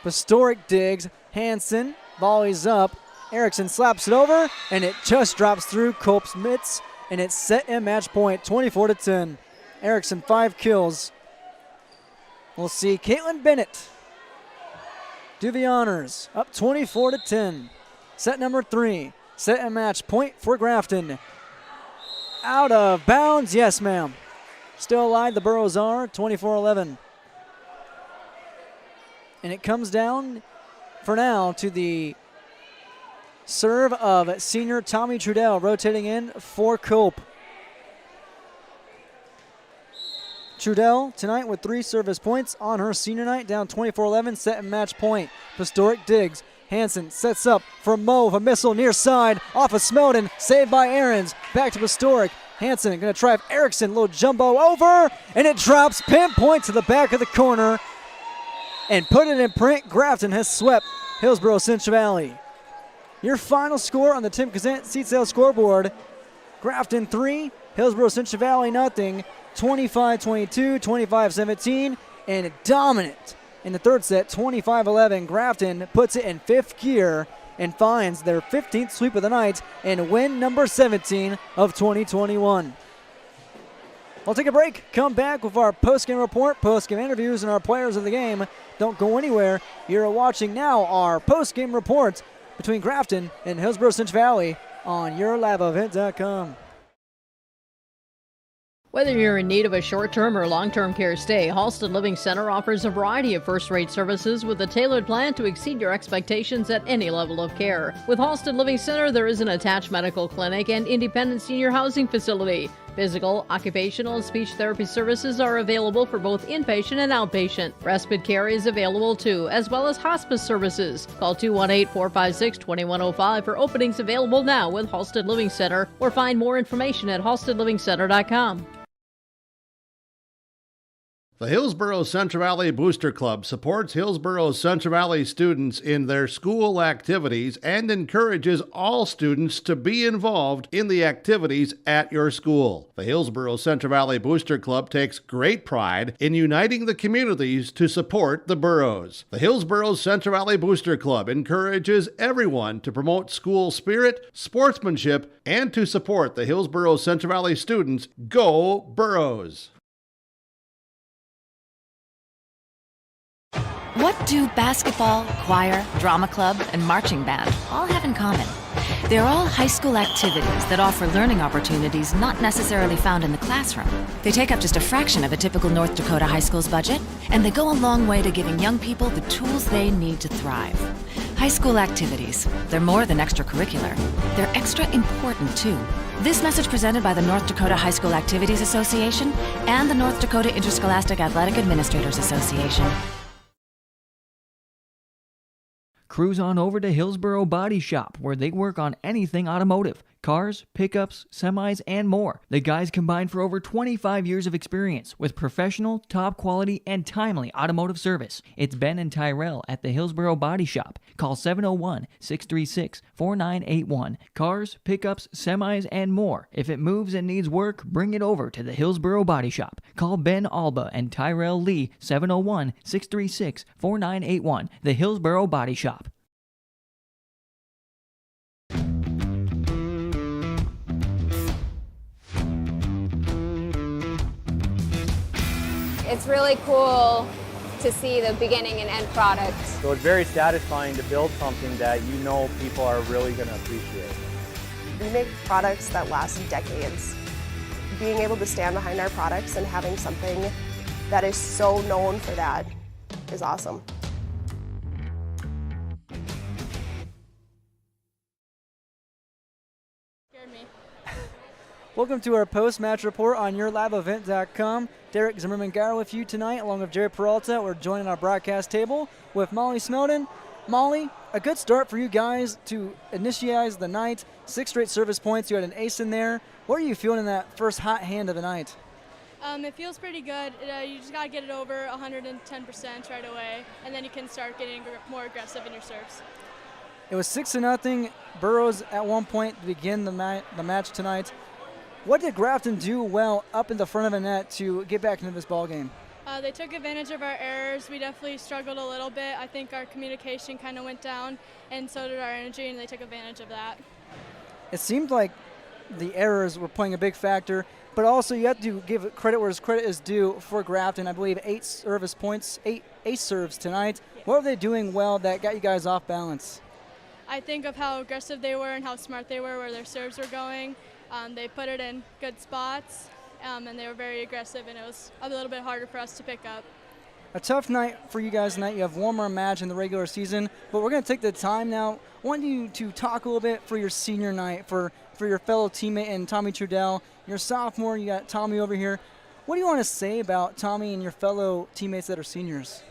Pastoric digs. Hansen volleys up. Erickson slaps it over, and it just drops through Cope's mitts, and it's set in match point, 24-10. Erickson 5 kills. We'll see Caitlin Bennett do the honors, up 24-10. Set number 3, set in match point for Grafton. Out of bounds, yes ma'am. Still alive, the Burros are, 24-11. And it comes down for now to the serve of senior Tommy Trudell, rotating in for Cope. Trudell tonight with 3 service points on her senior night, down 24-11, set and match point. Pastoric digs. Hansen sets up for Mauve, a missile near side, off of Smelton, saved by Aarons. Back to Pastoric. Hansen gonna try Erickson, little jumbo over, and it drops, pinpoint to the back of the corner, and put it in print. Grafton has swept Hillsborough Central Valley. Your final score on the Tim Kazant seat sale scoreboard: Grafton 3, Hillsborough Central Valley nothing, 25-22, 25-17, and dominant in the third set, 25-11. Grafton puts it in 5th gear and finds their 15th sweep of the night and win number 17 of 2021. We'll take a break, come back with our post-game report, post-game interviews, and our players of the game. Don't go anywhere. You're watching now our post-game report between Grafton and Hillsborough Central Valley on YourLabEvent.com. Whether you're in need of a short-term or long-term care stay, Halsted Living Center offers a variety of first-rate services with a tailored plan to exceed your expectations at any level of care. With Halsted Living Center, there is an attached medical clinic and independent senior housing facility. Physical, occupational, and speech therapy services are available for both inpatient and outpatient. Respite care is available too, as well as hospice services. Call 218-456-2105 for openings available now with Halsted Living Center, or find more information at halstedlivingcenter.com. The Hillsborough Central Valley Booster Club supports Hillsborough Central Valley students in their school activities and encourages all students to be involved in the activities at your school. The Hillsborough Central Valley Booster Club takes great pride in uniting the communities to support the boroughs. The Hillsborough Central Valley Booster Club encourages everyone to promote school spirit, sportsmanship, and to support the Hillsborough Central Valley students. Go Burros! What do basketball, choir, drama club, and marching band all have in common? They're all high school activities that offer learning opportunities not necessarily found in the classroom. They take up just a fraction of a typical North Dakota high school's budget, and they go a long way to giving young people the tools they need to thrive. High school activities, they're more than extracurricular. They're extra important, too. This message presented by the North Dakota High School Activities Association and the North Dakota Interscholastic Athletic Administrators Association. Cruise on over to Hillsborough Body Shop, where they work on anything automotive. cars, pickups, semis, and more. The guys combine for over 25 years of experience with professional, top quality, and timely automotive service. It's Ben and Tyrell at the Hillsborough Body Shop. Call 701-636-4981. Cars, pickups, semis, and more. If it moves and needs work, bring it over to the Hillsborough Body Shop. Call Ben Alba and Tyrell Lee, 701-636-4981. The Hillsborough Body Shop. It's really cool to see the beginning and end product. So it's very satisfying to build something that you know people are really going to appreciate. We make products that last decades. Being able to stand behind our products and having something that is so known for that is awesome. Welcome to our post-match report on YourLiveEvent.com. Derek Zimmerman-Gower with you tonight, along with Jerry Peralta. We're joining our broadcast table with Molly Smelden. Molly, a good start for you guys to initiate the night. 6 straight service points. You had an ace in there. What are you feeling in that first hot hand of the night? It feels pretty good. You just got to get it over 110% right away, and then you can start getting more aggressive in your serves. It was 6-0 Burroughs at one point to begin the match tonight. What did Grafton do well up in the front of the net to get back into this ball game? They took advantage of our errors. We definitely struggled a little bit. I think our communication kind of went down, and so did our energy, and they took advantage of that. It seemed like the errors were playing a big factor, but also you have to give credit where credit is due for Grafton. I believe 8 service points, 8 ace serves tonight. Yeah. What were they doing well that got you guys off balance? I think of how aggressive they were and how smart they were where their serves were going. They put it in good spots, and they were very aggressive, and it was a little bit harder for us to pick up. A tough night for you guys tonight. You have one more match in the regular season, but we're going to take the time now. I want you to talk a little bit for your senior night, for your fellow teammate and Tommy Trudell. You're a sophomore. You got Tommy over here. What do you want to say about Tommy and your fellow teammates that are seniors?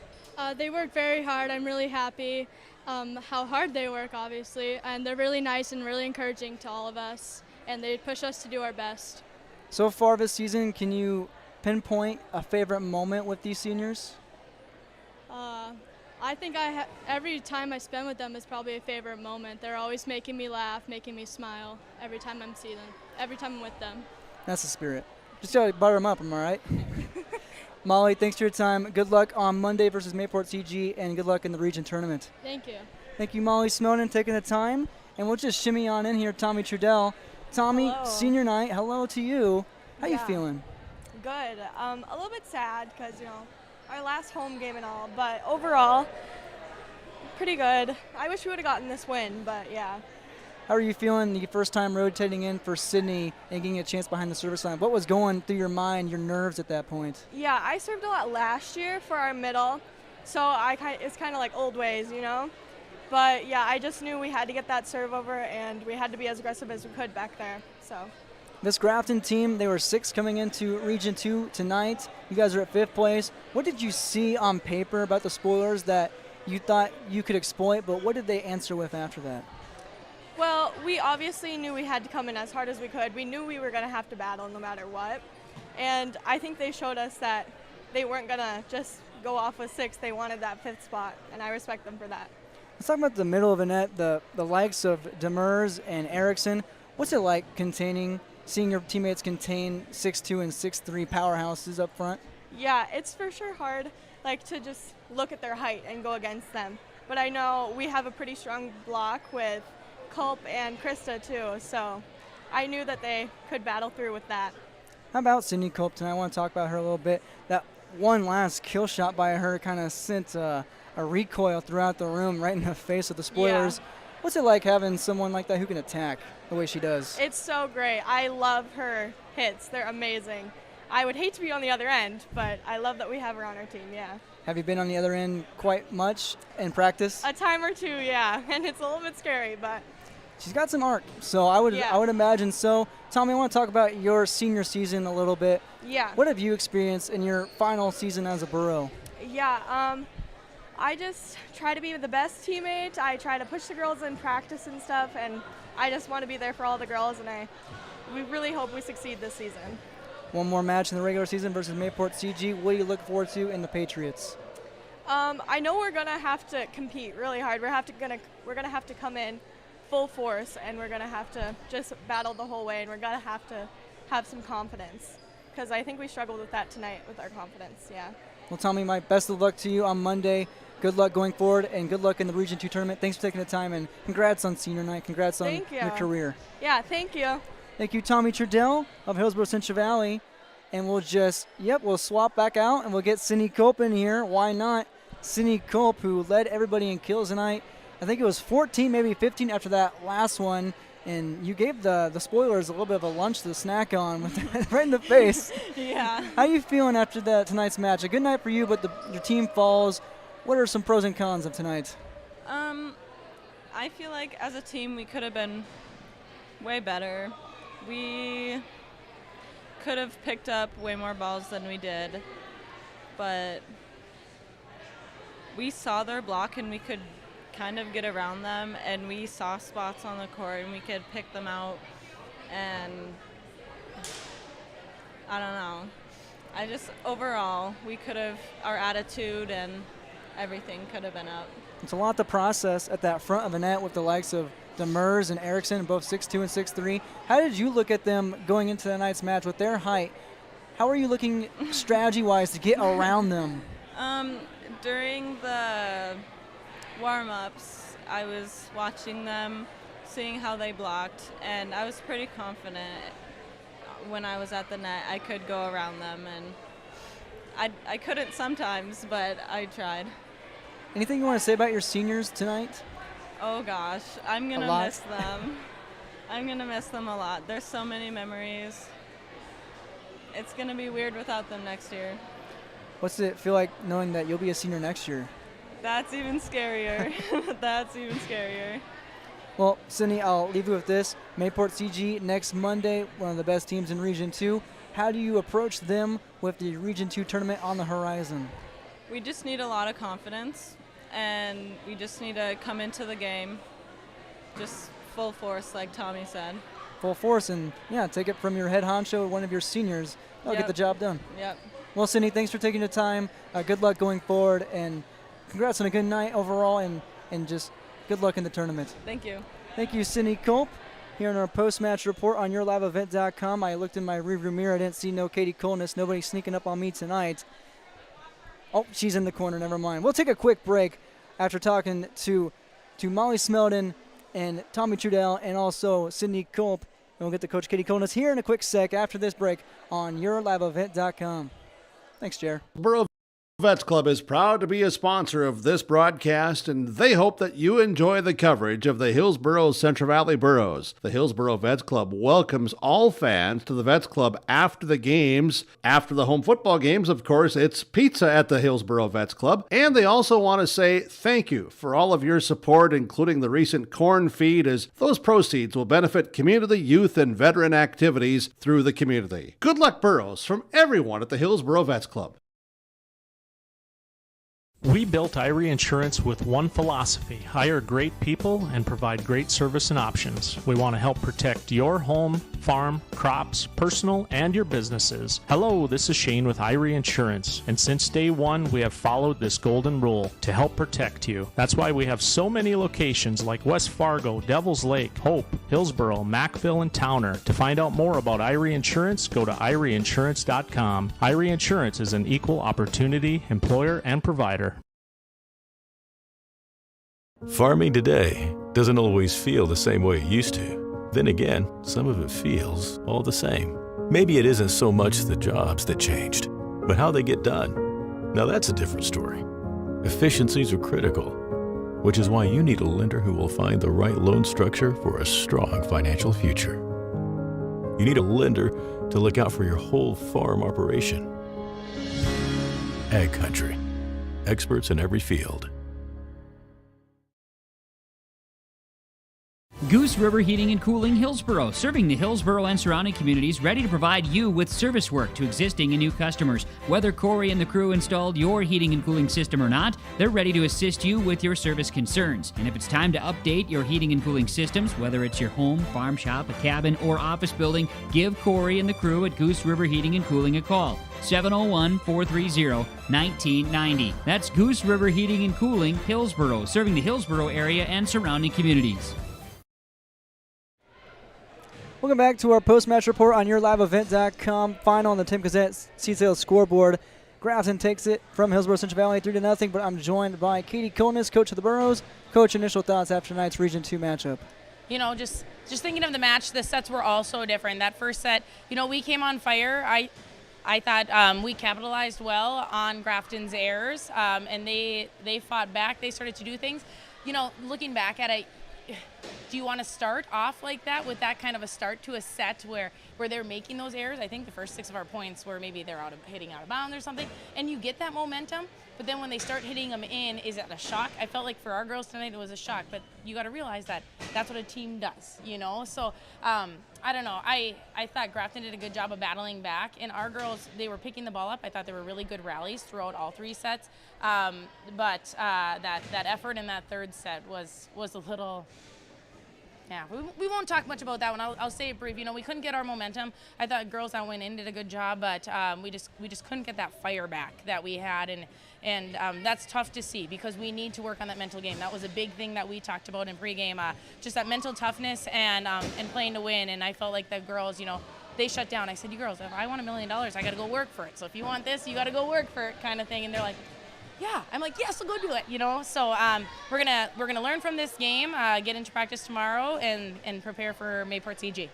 They work very hard. I'm really happy how hard they work, obviously, and they're really nice and really encouraging to all of us, and they push us to do our best. So far this season, can you pinpoint a favorite moment with these seniors? I think every time I spend with them is probably a favorite moment. They're always making me laugh, making me smile every time I'm with them. That's the spirit. Just gotta butter them up, am I right? Molly, thanks for your time. Good luck on Monday versus Mayport CG, and good luck in the region tournament. Thank you. Thank you, Molly Smelden, taking the time. And we'll just shimmy on in here, Tommy Trudell. Tommy, hello. Senior night, hello to you. How you feeling? Good. A little bit sad because, our last home game and all, but overall, pretty good. I wish we would have gotten this win, but yeah. How are you feeling the first time rotating in for Sydney and getting a chance behind the service line? What was going through your mind, your nerves at that point? Yeah, I served a lot last year for our middle, so it's kind of like old ways, But yeah, I just knew we had to get that serve over, and we had to be as aggressive as we could back there. So. This Grafton team, they were 6th coming into Region 2 tonight. You guys are at 5th place. What did you see on paper about the spoilers that you thought you could exploit, but what did they answer with after that? Well, we obviously knew we had to come in as hard as we could. We knew we were going to have to battle no matter what. And I think they showed us that they weren't going to just go off with 6. They wanted that 5th spot, and I respect them for that. Let's talk about the middle of the net, the likes of Demers and Erickson. What's it like seeing your teammates contain 6'2" and 6'3" powerhouses up front? Yeah, it's for sure hard, to just look at their height and go against them. But I know we have a pretty strong block with Culp and Krista too, so I knew that they could battle through with that. How about Sydney Culp tonight? I want to talk about her a little bit. That one last kill shot by her kind of sent a recoil throughout the room right in the face of the spoilers. Yeah. What's it like having someone like that who can attack the way she does? It's so great. I love her hits. They're amazing. I would hate to be on the other end, but I love that we have her on our team, yeah. Have you been on the other end quite much in practice? A time or two, yeah, and it's a little bit scary, but. She's got some art, so I would imagine so. Tommy, I want to talk about your senior season a little bit. Yeah. What have you experienced in your final season as a Burrow? Yeah, I just try to be the best teammate. I try to push the girls in practice and stuff, and I just want to be there for all the girls, and we really hope we succeed this season. One more match in the regular season versus Mayport CG. What do you look forward to in the Patriots? I know we're gonna have to compete really hard. We're gonna have to come in full force, and we're gonna have to just battle the whole way, and we're gonna have to have some confidence, because I think we struggled with that tonight with our confidence. Yeah. Well, Tommy, my best of luck to you on Monday. Good luck going forward, and good luck in the Region 2 tournament. Thanks for taking the time, and congrats on senior night. Congrats on your career. Yeah, thank you. Thank you, Tommy Trudell of Hillsborough Central Valley. And we'll swap back out, and we'll get Cindy Culp in here. Why not? Cindy Culp, who led everybody in kills tonight. I think it was 14, maybe 15 after that last one. And you gave the spoilers a little bit of a lunch to snack on with right in the face. Yeah. How are you feeling after tonight's match? A good night for you, but your team falls. What are some pros and cons of tonight? I feel like as a team we could have been way better. We could have picked up way more balls than we did, but we saw their block and we could kind of get around them, and we saw spots on the court and we could pick them out, and I don't know. Overall, our attitude and everything could have been up. It's a lot to process at that front of the net with the likes of Demers and Erickson, both 6'2" and 6'3". How did you look at them going into tonight's match with their height? How are you looking strategy-wise to get around them? During the warm-ups, I was watching them, seeing how they blocked, and I was pretty confident when I was at the net I could go around them, and I couldn't sometimes, but I tried. Anything you want to say about your seniors tonight? Oh gosh, I'm going to miss them. I'm going to miss them a lot. There's so many memories. It's going to be weird without them next year. What's it feel like knowing that you'll be a senior next year? That's even scarier. That's even scarier. Well, Cindy, I'll leave you with this. Mayport CG next Monday, one of the best teams in Region 2. How do you approach them with the Region 2 tournament on the horizon? We just need a lot of confidence, and we just need to come into the game just full force, like Tommy said. Full force, and take it from your head honcho, one of your seniors. Get the job done. Yep. Well, Cindy, thanks for taking the time. Good luck going forward, and congrats on a good night overall, and just good luck in the tournament. Thank you. Thank you, Cindy Culp. Here in our post-match report on YourLiveEvent.com, I looked in my rearview mirror. I didn't see no Katie Colness. Nobody sneaking up on me tonight. Oh, she's in the corner. Never mind. We'll take a quick break after talking to Molly Smeldon and Tommy Trudell and also Cindy Culp. And we'll get to Coach Katie Colness here in a quick sec after this break on YourLiveEvent.com. Thanks, Jer. Vets Club is proud to be a sponsor of this broadcast, and they hope that you enjoy the coverage of the Hillsborough Central Valley Boroughs. The Hillsborough Vets Club welcomes all fans to the Vets Club after the games. After the home football games, of course, it's pizza at the Hillsborough Vets Club. And they also want to say thank you for all of your support, including the recent corn feed, as those proceeds will benefit community, youth, and veteran activities through the community. Good luck, Boroughs, from everyone at the Hillsborough Vets Club. We built Irie Insurance with one philosophy: hire great people and provide great service and options. We want to help protect your home, farm, crops, personal, and your businesses. Hello, this is Shane with Irie Insurance, and since day one, we have followed this golden rule to help protect you. That's why we have so many locations like West Fargo, Devils Lake, Hope, Hillsborough, Mackville, and Towner. To find out more about Irie Insurance, go to IrieInsurance.com. Irie Insurance is an equal opportunity employer and provider. Farming today doesn't always feel the same way it used to. Then again, some of it feels all the same. Maybe it isn't so much the jobs that changed, but how they get done. Now that's a different story. Efficiencies are critical, which is why you need a lender who will find the right loan structure for a strong financial future. You need a lender to look out for your whole farm operation. Ag Country. Experts in every field. Goose River Heating and Cooling Hillsborough, serving the Hillsborough and surrounding communities, ready to provide you with service work to existing and new customers. Whether Corey and the crew installed your heating and cooling system or not, they're ready to assist you with your service concerns. And if it's time to update your heating and cooling systems, whether it's your home, farm shop, a cabin, or office building, give Corey and the crew at Goose River Heating and Cooling a call. 701-430-1990. That's Goose River Heating and Cooling, Hillsborough, serving the Hillsborough area and surrounding communities. Welcome back to our post-match report on YourLiveEvent.com. Final on the Tim Gazette Seasales scoreboard. Grafton takes it from Hillsborough Central Valley 3-0, but I'm joined by Katie Konis, coach of the Burros. Coach, initial thoughts after tonight's Region 2 matchup? You know, just thinking of the match, the sets were all so different. That first set, you know, we came on fire. I thought we capitalized well on Grafton's errors, and they fought back. They started to do things. You know, looking back at it, do you want to start off like that with that kind of a start to a set where they're making those errors? I think the first 6 of our points were maybe they're hitting out of bounds or something, and you get that momentum. But then when they start hitting them in, is it a shock? I felt like for our girls tonight it was a shock, but you got to realize that that's what a team does, you know? So I don't know. I thought Grafton did a good job of battling back, and our girls, they were picking the ball up. I thought there were really good rallies throughout all 3 sets, but that effort in that third set was a little. Yeah, we won't talk much about that one. I'll say it brief. You know, we couldn't get our momentum. I thought girls that went in did a good job, but we just couldn't get that fire back that we had, and that's tough to see because we need to work on that mental game. That was a big thing that we talked about in pregame, just that mental toughness and playing to win. And I felt like the girls, you know, they shut down. I said, you girls, if I want $1 million, I got to go work for it. So if you want this, you got to go work for it, kind of thing. And they're like, yeah. I'm like, yes, I'll go do it, you know. So we're gonna learn from this game, get into practice tomorrow, and prepare for Mayport CG.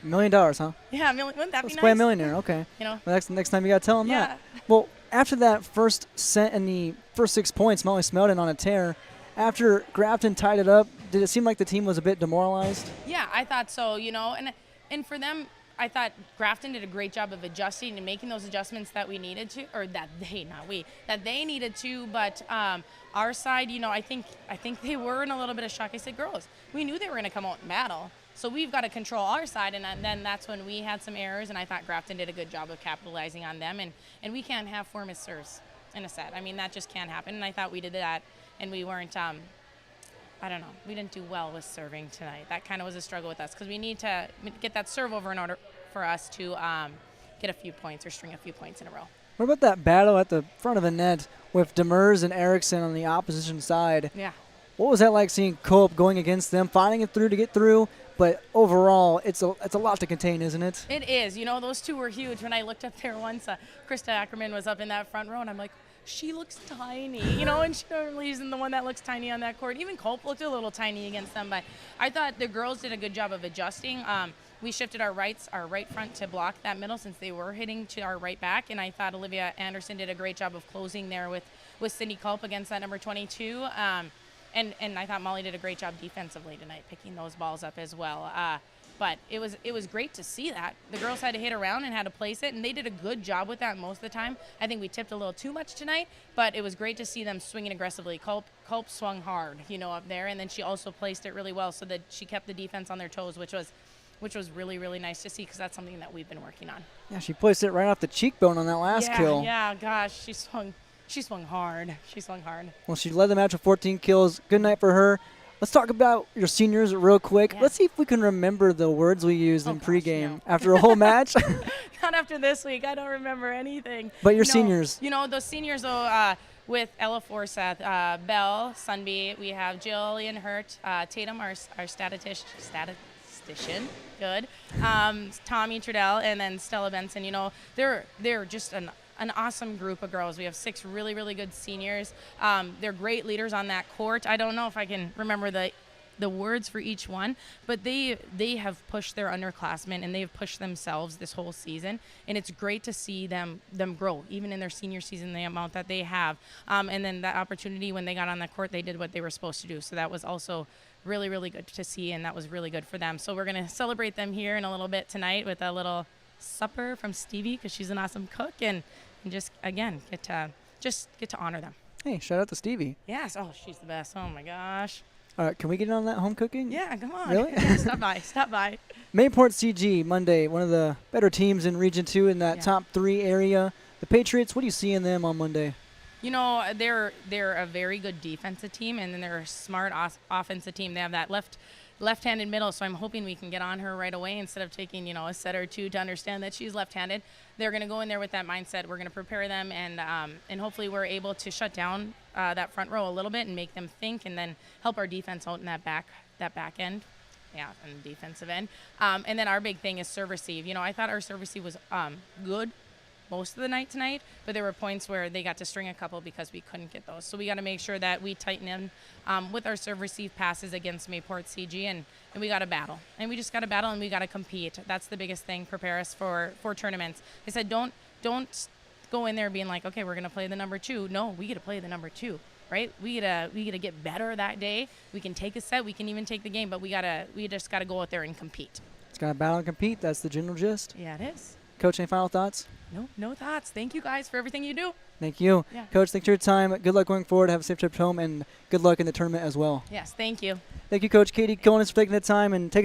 $1 million, huh? Yeah, wouldn't that be nice? Let's play a millionaire, okay. You know. Well, next time you got to tell them that. Well, after that first set and the first 6 points, Molly Smelton on a tear. After Grafton tied it up, did it seem like the team was a bit demoralized? Yeah, I thought so, you know, and for them, I thought Grafton did a great job of adjusting and making those adjustments that we needed to, or that they needed to. But our side, you know, I think they were in a little bit of shock. I said, girls, we knew they were going to come out and battle, so we've got to control our side. And then that's when we had some errors, and I thought Grafton did a good job of capitalizing on them. And we can't have 4 missed serves in a set. I mean, that just can't happen. And I thought we did that, and we weren't. I don't know. We didn't do well with serving tonight. That kind of was a struggle with us because we need to get that serve over in order for us to get a few points or string a few points in a row. What about that battle at the front of the net with Demers and Erickson on the opposition side? Yeah. What was that like seeing Cope going against them, fighting it through to get through? But overall, it's a lot to contain, isn't it? It is. You know, those two were huge. When I looked up there once, Krista Ackerman was up in that front row, and I'm like, she looks tiny, you know, and she normally isn't the one that looks tiny on that court. Even Cope looked a little tiny against them, but I thought the girls did a good job of adjusting. We shifted our right front to block that middle since they were hitting to our right back, and I thought Olivia Anderson did a great job of closing there with Cindy Culp against that number 22. And I thought Molly did a great job defensively tonight, picking those balls up as well. But it was great to see that. The girls had to hit around and had to place it, and they did a good job with that most of the time. I think we tipped a little too much tonight, but it was great to see them swinging aggressively. Culp swung hard, you know, up there, and then she also placed it really well so that she kept the defense on their toes, which was really, really nice to see because that's something that we've been working on. Yeah, she placed it right off the cheekbone on that last kill. Yeah, gosh, she swung hard. She swung hard. Well, she led the match with 14 kills. Good night for her. Let's talk about your seniors real quick. Yeah. Let's see if we can remember the words we used in pregame after a whole match. Not after this week. I don't remember anything. But your seniors. You know, those seniors, though, with Ella Forsyth, Belle, Sunby, we have Jillian Hurt, Tatum, our statistician, good, Tommy Trudell, and then Stella Benson. You know, they're just an awesome group of girls. We have 6 really, really good seniors. They're great leaders on that court. I don't know if I can remember the words for each one, but they have pushed their underclassmen and they've pushed themselves this whole season, and it's great to see them grow even in their senior season, the amount that they have, and then that opportunity when they got on the court, they did what they were supposed to do. So that was also really, really good to see, and that was really good for them. So we're going to celebrate them here in a little bit tonight with a little supper from Stevie because she's an awesome cook, and just again get to honor them. Hey, shout out to Stevie. Yes. Oh, she's the best. Oh my gosh. All right, can we get in on that home cooking? Yeah, come on. Really? Yeah, stop by. Stop by. Mayport CG, Monday, one of the better teams in Region 2 in that top 3 area. The Patriots, what do you see in them on Monday? You know, they're a very good defensive team, and then they're a smart offensive team. They have that left-handed middle, so I'm hoping we can get on her right away instead of taking, a set or two to understand that she's left-handed. They're going to go in there with that mindset. We're going to prepare them, and hopefully we're able to shut down that front row a little bit and make them think, and then help our defense out in that back end. Yeah, and the defensive end. And then our big thing is serve receive. I thought our serve receive was good most of the night tonight, but there were points where they got to string a couple because we couldn't get those. So we got to make sure that we tighten in with our serve receive passes against Mayport CG, and we got to battle. And we just got to battle, and we got to compete. That's the biggest thing. Prepare us for tournaments. I said, don't go in there being like, okay, we're going to play the number 2. No, we get to play the number 2. Right? We gotta get better that day. We can take a set. We can even take the game, but we just gotta go out there and compete. It's got to battle and compete. That's the general gist. Yeah, it is. Coach, any final thoughts? No thoughts. Thank you guys for everything you do. Thank you. Yeah. Coach, thanks for your time. Good luck going forward. Have a safe trip home, and good luck in the tournament as well. Yes, thank you. Thank you, Coach Katie Conis, for taking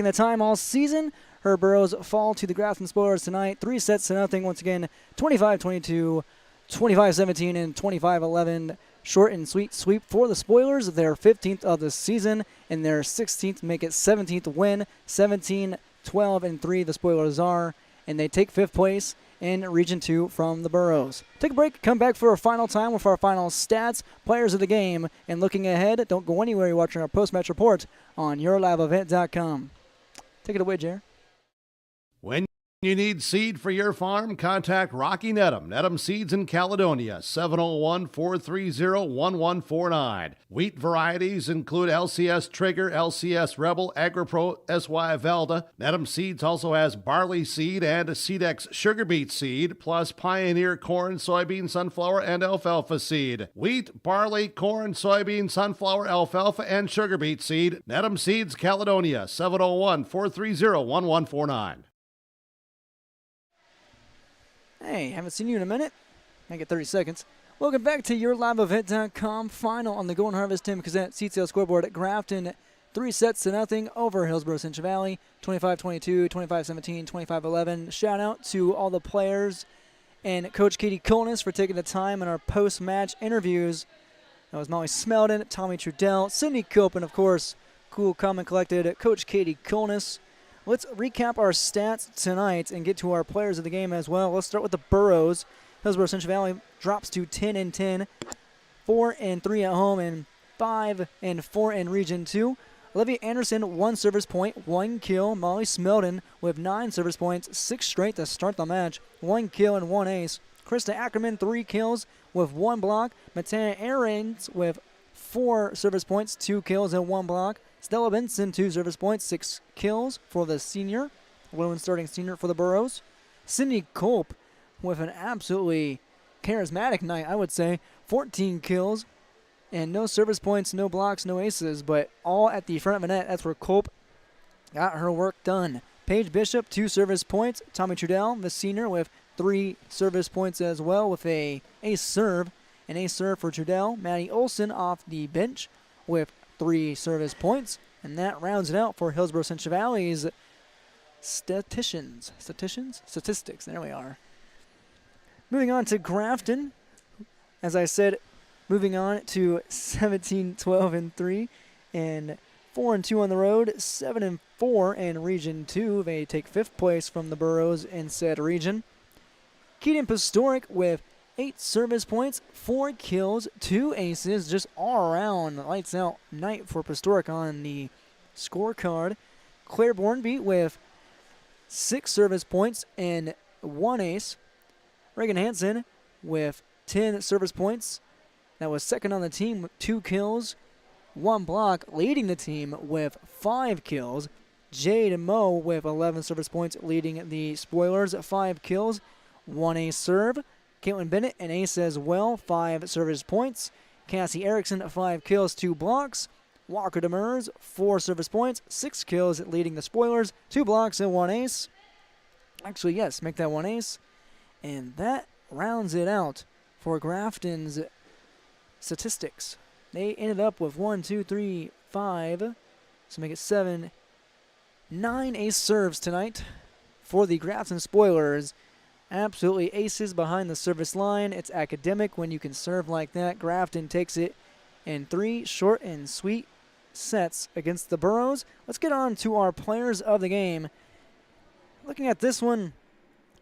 the time all season. Her Burros fall to the Grafton Spoilers tonight. 3-0. Once again, 25-22, 25-17, and 25-11. Short and sweet sweep for the Spoilers. Their 15th of the season and their 16th, make it 17th win. 17-12-3 the Spoilers are, and they take 5th place in Region 2 from the Burros. Take a break, come back for our final time with our final stats, players of the game, and looking ahead. Don't go anywhere. You're watching our post-match report on YourLiveEvent.com. Take it away, Jer. When you need seed for your farm, contact Rocky Nedham. Nedham Seeds in Caledonia, 701-430-1149. Wheat varieties include LCS Trigger, LCS Rebel, AgriPro, SY Velda. Nedham Seeds also has barley seed and Seedex sugar beet seed, plus Pioneer corn, soybean, sunflower, and alfalfa seed. Wheat, barley, corn, soybean, sunflower, alfalfa, and sugar beet seed. Nedham Seeds, Caledonia, 701-430-1149. Hey, haven't seen you in a minute. Make it 30 seconds. Welcome back to YourLiveEvent.com. Final on the Golden Harvest Tim Kazant seat sale scoreboard at Grafton. 3-0 over Hillsborough Central Valley. 25-22, 25-17, 25-11. Shout out to all the players and Coach Katie Conis for taking the time in our post-match interviews. That was Molly Smeldon, Tommy Trudell, Sydney Cope, and of course, cool, calm, and collected Coach Katie Conis. Let's recap our stats tonight and get to our players of the game as well. Let's start with the Burros. Hillsborough Central Valley drops to 10-10, 4-3 at home, and 5-4 in Region 2. Olivia Anderson, 1 service point, 1 kill. Molly Smeldon with 9 service points, 6 straight to start the match, 1 kill and 1 ace. Krista Ackerman, 3 kills with 1 block. Matana Ahrens with 4 service points, 2 kills and 1 block. Stella Benson, 2 service points, 6 kills for the senior, women starting senior for the Burros. Cindy Culp with an absolutely charismatic night, I would say. 14 kills and no service points, no blocks, no aces, but all at the front of the net. That's where Culp got her work done. Paige Bishop, 2 service points. Tommy Trudell, the senior, with 3 service points as well with an ace serve. An ace serve for Trudell. Maddie Olson off the bench with 3 service points, and that rounds it out for Hillsborough Central Valley's statistics. There we are. Moving on to Grafton. As I said, moving on to 17-12-3 and 4-2 on the road, 7-4 in Region 2. They take 5th place from the Burros in said region. Keaton Pastoric with 8 service points, 4 kills, 2 aces, just all around lights out night for Pastoric on the scorecard. Claire Bornby with 6 service points and 1 ace. Reagan Hansen with 10 service points. That was second on the team with 2 kills, 1 block, leading the team with 5 kills. Jade Moe with 11 service points, leading the Spoilers, 5 kills, 1 ace serve. Caitlin Bennett, an ace as well, 5 service points. Cassie Erickson, 5 kills, 2 blocks. Walker Demers, 4 service points, 6 kills, leading the Spoilers, 2 blocks and 1 ace. Actually, yes, make that 1 ace. And that rounds it out for Grafton's statistics. They ended up with 1, 2, 3, 5. So make it 7. 9 ace serves tonight for the Grafton Spoilers. Absolutely aces behind the service line. It's academic when you can serve like that. Grafton takes it in 3 short and sweet sets against the Burros. Let's get on to our players of the game. Looking at this one,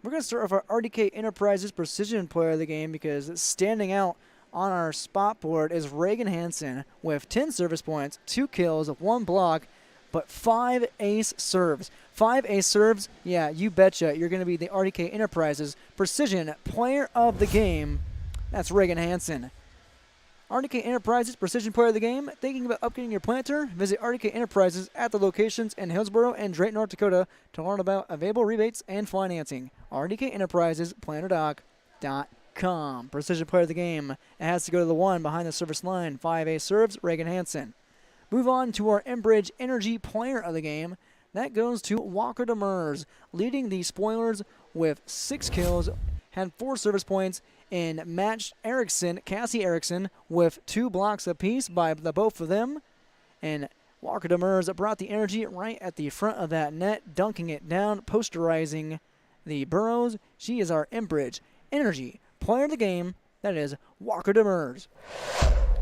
we're going to start with our RDK Enterprises Precision Player of the game because standing out on our spot board is Reagan Hansen with 10 service points, 2 kills, 1 block, but 5 ace serves. 5 ace serves, yeah, you betcha. You're going to be the RDK Enterprises Precision Player of the game. That's Reagan Hansen. RDK Enterprises Precision Player of the game. Thinking about upgrading your planter? Visit RDK Enterprises at the locations in Hillsboro and Drayton, North Dakota to learn about available rebates and financing. RDK Enterprises, planterdoc.com. Precision Player of the game. It has to go to the 1 behind the service line. 5 ace serves, Reagan Hansen. Move on to our Enbridge Energy Player of the game. That goes to Walker Demers, leading the Spoilers with 6 kills, had 4 service points, and matched Cassie Erickson, with 2 blocks apiece by the both of them. And Walker Demers brought the energy right at the front of that net, dunking it down, posterizing the Burros. She is our Enbridge Energy Player of the game. That is Walker Demers.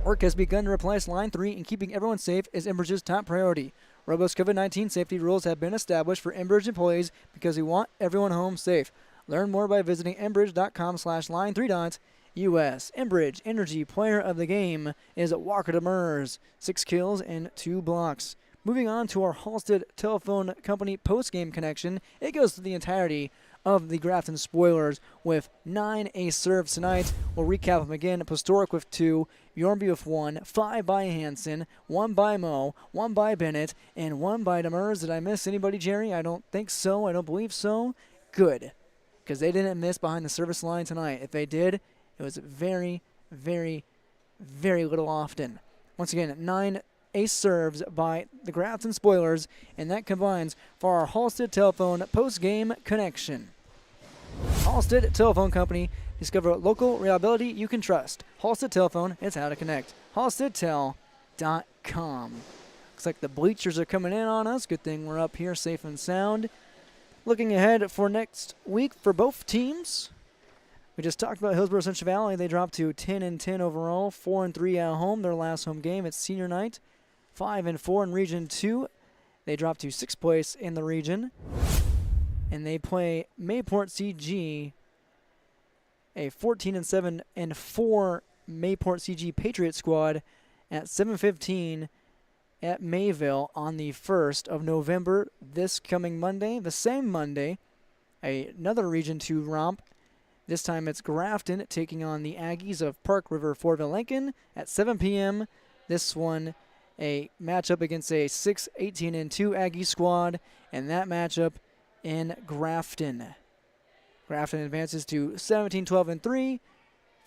Work has begun to replace Line 3, and keeping everyone safe is Enbridge's top priority. Robust COVID-19 safety rules have been established for Enbridge employees because we want everyone home safe. Learn more by visiting enbridge.com/line3dots.us. Enbridge Energy Player of the game is Walker Demers, 6 kills and 2 blocks. Moving on to our Halstead Telephone Company post-game connection, it goes to the entirety of the Grafton Spoilers with 9 ace serves tonight. We'll recap them again. Pastoric with 2, Bjornby with 1, 5 by Hansen, 1 by Moe, 1 by Bennett, and 1 by Demers. Did I miss anybody, Jerry? I don't think so. I don't believe so. Good, because they didn't miss behind the service line tonight. If they did, it was very, very, very little often. Once again, 9 ace serves by the Grafton Spoilers, and that combines for our Halstead Telephone post-game connection. Halstead Telephone Company. Discover local reliability you can trust. Halstead Telephone is how to connect. HalsteadTel.com. Looks like the bleachers are coming in on us. Good thing we're up here safe and sound. Looking ahead for next week for both teams. We just talked about Hillsborough Central Valley. They dropped to 10-10 overall, 4-3 at home. Their last home game, it's senior night. 5-4 in Region 2. They dropped to 6th place in the region. And they play Mayport CG, a 14-7 and 4 Mayport CG Patriot squad at 7:15 at Mayville on the 1st of November, this coming Monday. The same Monday, another Region 2 romp. This time it's Grafton taking on the Aggies of Park River Fortville Lincoln at 7 p.m. This one, a matchup against a 6-18-2 Aggie squad, and that matchup in Grafton. Grafton advances to 17-12-3,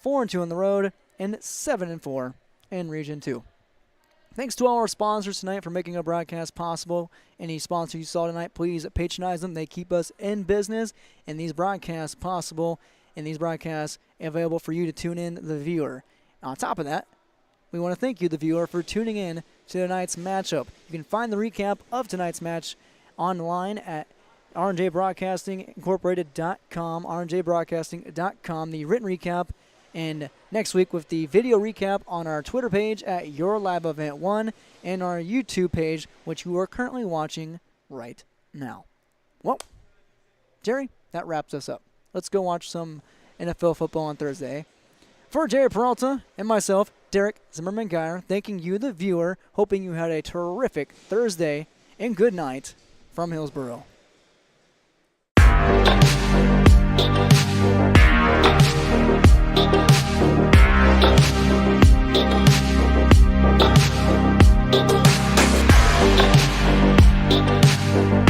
4-2 on the road, and 7-4 in Region 2. Thanks to all our sponsors tonight for making our broadcast possible. Any sponsor you saw tonight, please patronize them. They keep us in business, and these broadcasts possible, and these broadcasts available for you to tune in, the viewer. On top of that, we want to thank you, the viewer, for tuning in to tonight's matchup. You can find the recap of tonight's match online at rnjbroadcastingincorporated.com, rnjbroadcasting.com, the written recap, and next week with the video recap on our Twitter page at Your Lab Event 1 and our YouTube page, which you are currently watching right now. Well, Jerry, that wraps us up. Let's go watch some NFL football on Thursday. For Jerry Peralta and myself, Derek Zimmerman-Geyer, thanking you, the viewer, hoping you had a terrific Thursday, and good night from Hillsborough. Thank you.